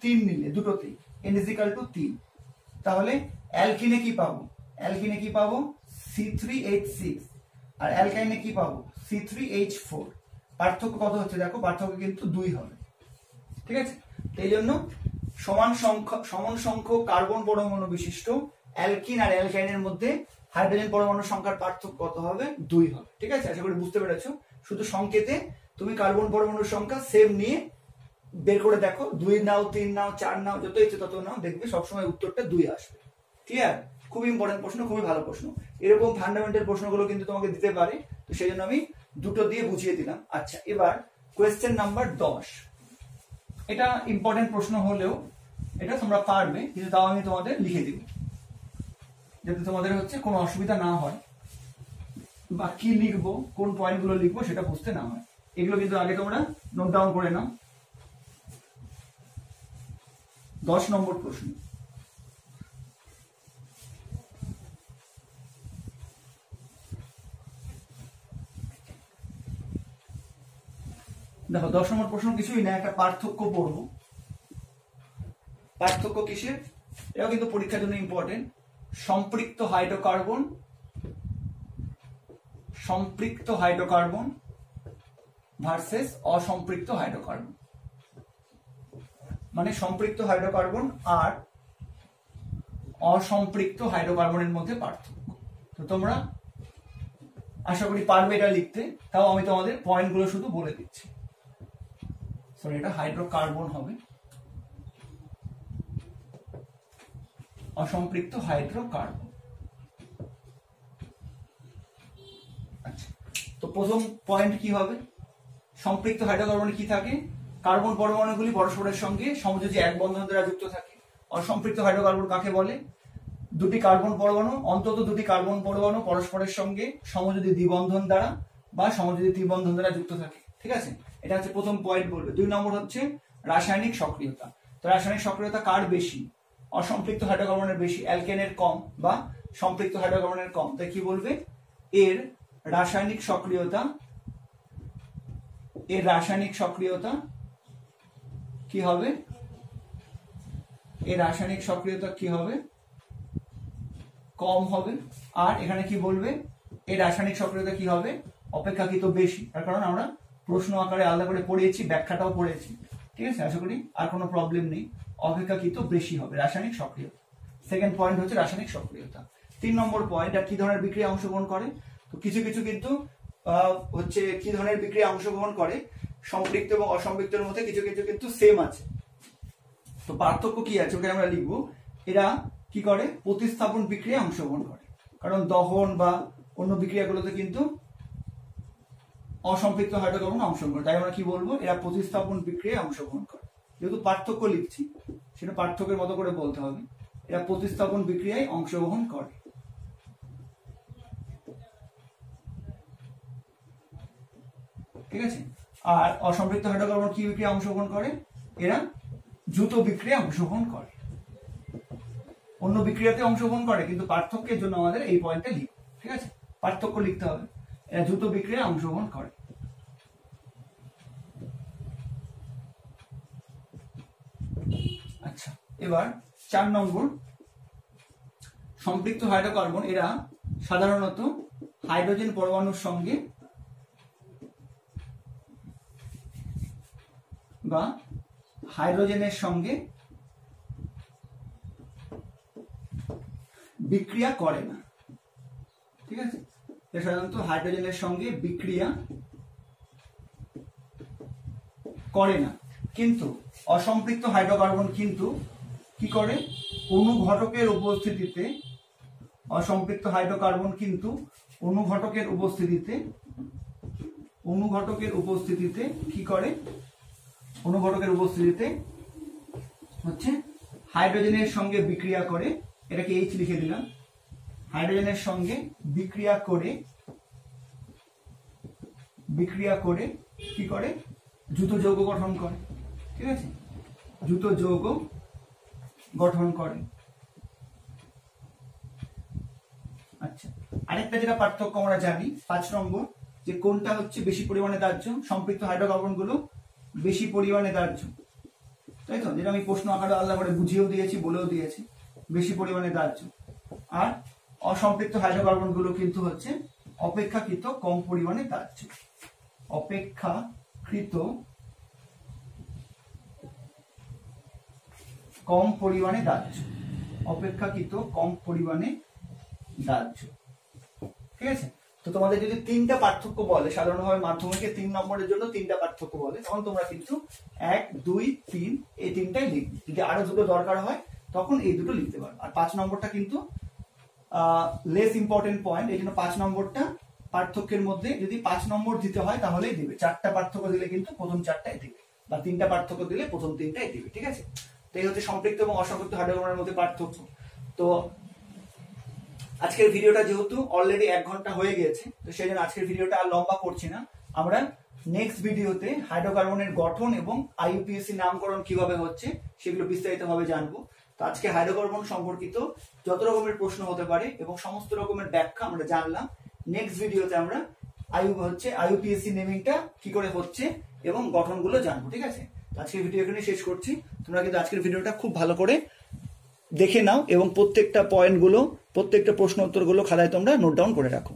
3 নিলে দুটোতেই, n = 3, তাহলে অ্যালকিনে কি পাবো, অ্যালকিনে কি পাবো C3H6, আর অ্যালকাইনে কি পাবো C3H4। পার্থক্য কত হচ্ছে দেখো, পার্থক্য কিন্তু 2 হবে। ঠিক আছে, এই জন্য সমান সংখ্যক কার্বন পরমাণু বিশিষ্ট অ্যালকিন আর অ্যালকাইনের মধ্যে হাইড্রোজেন পরমাণুর সংখ্যার পার্থক্য কত হবে, 2 হবে। ঠিক আছে, আশা করি বুঝতে পেরেছো। শুধু সংকেতে তুমি কার্বন পরমাণুর সংখ্যা সেম নিয়ে বের করে দেখো, 2 নাও, 3 নাও, 4 নাও, যত ইচ্ছে তত নাও, দেখবে সবসময় উত্তরটা 2 আসবে। ক্লিয়ার? খুব ইম্পর্টেন্ট প্রশ্ন, খুবই ভালো প্রশ্ন। এরকম ফান্ডামেন্টাল প্রশ্নগুলো কিন্তু তোমাকে দিতে পারে, তো সেই জন্য আমি দুটো দিয়ে বুঝিয়ে দিলাম। আচ্ছা, এবার কোয়েশ্চেন নাম্বার 10। এটা ইম্পর্টেন্ট প্রশ্ন হলেও এটা তোমরা পারবে, কিন্তু তাও আমি তোমাদের লিখে দিব, যাতে তোমাদের হচ্ছে কোনো অসুবিধা না হয়, বা কি লিখবো, কোন পয়েন্টগুলো লিখবো সেটা বুঝতে না হয়। এগুলো কিন্তু আগে তোমরা নোট ডাউন করে নাও। 10 নম্বর প্রশ্ন। দেখো 10 নম্বর প্রশ্ন কিছুই না, একটা পার্থক্য পড়বো। পার্থক্য কিসের, এটাও কিন্তু পরীক্ষার জন্য ইম্পর্টেন্ট। সম্পৃক্ত হাইড্রোকার্বন ভার্সেস অসম্পৃক্ত হাইড্রোকার্বন, মানে সম্পৃক্ত হাইড্রোকার্বন আর অসম্পৃক্ত হাইড্রোকার্বনের মধ্যে পার্থক্য। তো তোমরা আশা করি পারবে এটা লিখতে, তাও আমি তোমাদের পয়েন্টগুলো শুধু বলে দিচ্ছি। সরি, এটা হাইড্রোকার্বন হবে, অসম্পৃক্ত হাইড্রোকার্বন। আচ্ছা, তো প্রথম পয়েন্ট কি হবে, সম্পৃক্ত হাইড্রোকার্বনে কি থাকে, কার্বন পরমাণুগুলি পরস্পরের সঙ্গে সমযোজী এক বন্ধন দ্বারা যুক্ত থাকে। অসম্পৃক্ত হাইড্রোকার্বন কাকে বলে, দুটি কার্বন পরমাণু, অন্তত দুটি কার্বন পরমাণু পরস্পরের সঙ্গে সমযোজী দ্বিবন্ধন দ্বারা বা সমযোজী ত্রিবন্ধন দ্বারা যুক্ত থাকে। ঠিক আছে, এটা হচ্ছে প্রথম পয়েন্ট বলবে। 2 নম্বর হচ্ছে রাসায়নিক সক্রিয়তা। তো রাসায়নিক সক্রিয়তা কার বেশি, অসম্পৃক্ত হাইড্রোকার্বনের বেশি, অ্যালকেনের কম বা সম্পৃক্ত হাইড্রোকার্বনের কম। তাই কি বলবে, এর রাসায়নিক সক্রিয়তা কি হবে, এর রাসায়নিক সক্রিয়তা কি হবে, কম হবে। আর এখানে কি বলবে, এর রাসায়নিক সক্রিয়তা কি হবে, অপেক্ষাকৃত বেশি। তার কারণ আমরা প্রশ্ন আকারে আলাদা করে পড়িয়েছি, ব্যাখ্যাটাও পড়েছি। ঠিক আছে, আশা করি আর কোনো প্রবলেম নেই। অপেক্ষাকৃত বেশি হবে রাসায়নিক সক্রিয়তা। সেকেন্ড পয়েন্ট হচ্ছে রাসায়নিক সক্রিয়তা। 3 নম্বর পয়েন্ট, আর কি ধরনের বিক্রিয়া অংশগ্রহণ করে। তো কিছু কিন্তু হচ্ছে কি ধরনের বিক্রিয়া অংশগ্রহণ করে, সম্পৃক্ত এবং অসম্পৃক্তের মধ্যে কিছু কিন্তু সেম আছে। তো পার্থক্য কি আছে ওটা আমরা লিখবো। এরা কি করে, প্রতিস্থাপন বিক্রিয়া অংশগ্রহণ করে, কারণ দহন বা অন্য বিক্রিয়াগুলোতে কিন্তু অসম্পৃক্ত হাইড্রোকার্বন অংশগ্রহণ করে। তাই আমরা কি বলবো, এরা প্রতিস্থাপন বিক্রিয়ায় অংশগ্রহণ করে। যেহেতু পার্থক্য লিখছি, সেটা পার্থক্যের মতো করে বলতে হবে, এরা প্রতিস্থাপন বিক্রিয়ায় অংশগ্রহণ করে। ঠিক আছে, আর অসম্পৃক্ত হাইড্রোকার্বন কি বিক্রিয়া অংশগ্রহণ করে, এরা দ্রুত বিক্রিয়ায় অংশগ্রহণ করে। অন্য বিক্রিয়াতে অংশগ্রহণ করে, কিন্তু পার্থক্যের জন্য আমাদের এই পয়েন্টটা লিখব। ঠিক আছে, পার্থক্য লিখতে হবে, এরা দ্রুত বিক্রিয়ায় অংশগ্রহণ করে। আচ্ছা, এবার 4 নম্বর, সম্পৃক্ত হাইড্রোকার্বন এরা সাধারণত হাইড্রোজেন পরমাণুর সঙ্গে বা হাইড্রোজেনের সঙ্গে বিক্রিয়া করে না। ঠিক আছে, সাধারণত হাইড্রোজেনের সঙ্গে বিক্রিয়া করে না। কিন্তু অসম্পৃক্ত হাইড্রোকার্বন কিন্তু কি করে, অনুঘটকের উপস্থিতিতে, অসম্পৃক্ত হাইড্রোকার্বন কিন্তু অনুঘটকের উপস্থিতিতে কি করে, অনুঘটকের উপস্থিতিতে হচ্ছে হাইড্রোজেনের সঙ্গে বিক্রিয়া করে। এটাকে H লিখে দিলাম, হাইড্রোজেনের সঙ্গে বিক্রিয়া করে বিক্রিয়া করে কি করে, দ্রুত যৌগ গঠন করে। ঠিক আছে, দ্রুত যৌগ গঠন করে। আচ্ছা, আরেকটা যেটা পার্থক্য আমরা জানি 5 নম্বর, যে কোনটা হচ্ছে বেশি পরিমাণে দাহ্য, সম্পৃক্ত হাইড্রোকার্বন গুলো বেশি পরিমাণে দাহ্য, তাই তো, যেটা আমি প্রশ্ন আকারে আলাদা করে বুঝিয়েও দিয়েছি, বলেও দিয়েছি, বেশি পরিমাণে দাহ্য। আর অসম্পৃক্ত হাইড্রোকার্বন গুলো কিন্তু হচ্ছে অপেক্ষাকৃত কম পরিমাণে দাহ্য, অপেক্ষাকৃত কম পরিমাণে দাহ্য, অপেক্ষাকৃত কম পরিমাণে দাহ্য। ঠিক আছে, তো তোমাদের যদি 3টা পার্থক্য বলে, সাধারণভাবে মাধ্যমিকে 3 নম্বরের জন্য 3টা পার্থক্য বলে, তখন তোমরা কিন্তু 1, 2, 3 এই 3টাই লিখবে। যদি আরো দুটো দরকার হয় তখন এই দুটো লিখতে পারো। আর 5 নম্বরটা কিন্তু লেস ইম্পর্টেন্ট পয়েন্ট, এই জন্য 5 নম্বরটা পার্থক্যের মধ্যে যদি 5 নম্বর দিতে হয় তাহলেই দিবে। 4টা পার্থক্য দিলে কিন্তু প্রথম 4টাই দিবে, বা 3টা পার্থক্য দিলে প্রথম 3টাই দিবে। ঠিক আছে, তো এই হচ্ছে সম্পৃক্ত এবং অসম্পৃক্ত হাইড্রোকার্বনের মধ্যে পার্থক্য। তো আজকের ভিডিওটা যেহেতু অলরেডি 1 ঘন্টা হয়ে গিয়েছে, তো সেই জন্য আজকের ভিডিওটা আর লম্বা করছি না। আমরা নেক্সট ভিডিওতে হাইড্রোকার্বনের গঠন এবং আইইউপিএসসি নামকরণ কিভাবে হচ্ছে সেগুলো বিস্তারিতভাবে জানবো। তো আজকে হাইড্রোকার্বন সম্পর্কিত যত রকমের প্রশ্ন হতে পারে এবং সমস্ত রকমের ব্যাখ্যা আমরা জানলাম। নেক্সট ভিডিওতে আমরা আইইউপিএসসি নেমিংটা কি করে হচ্ছে এবং গঠনগুলো জানবো। ঠিক আছে, আজকের ভিডিও এখানে শেষ করছি। তোমরা কিন্তু আজকের ভিডিওটা খুব ভালো করে দেখে নাও এবং প্রত্যেকটা পয়েন্টগুলো, প্রত্যেকটা প্রশ্ন উত্তরগুলো খাতায় তোমরা নোট ডাউন করে রাখো।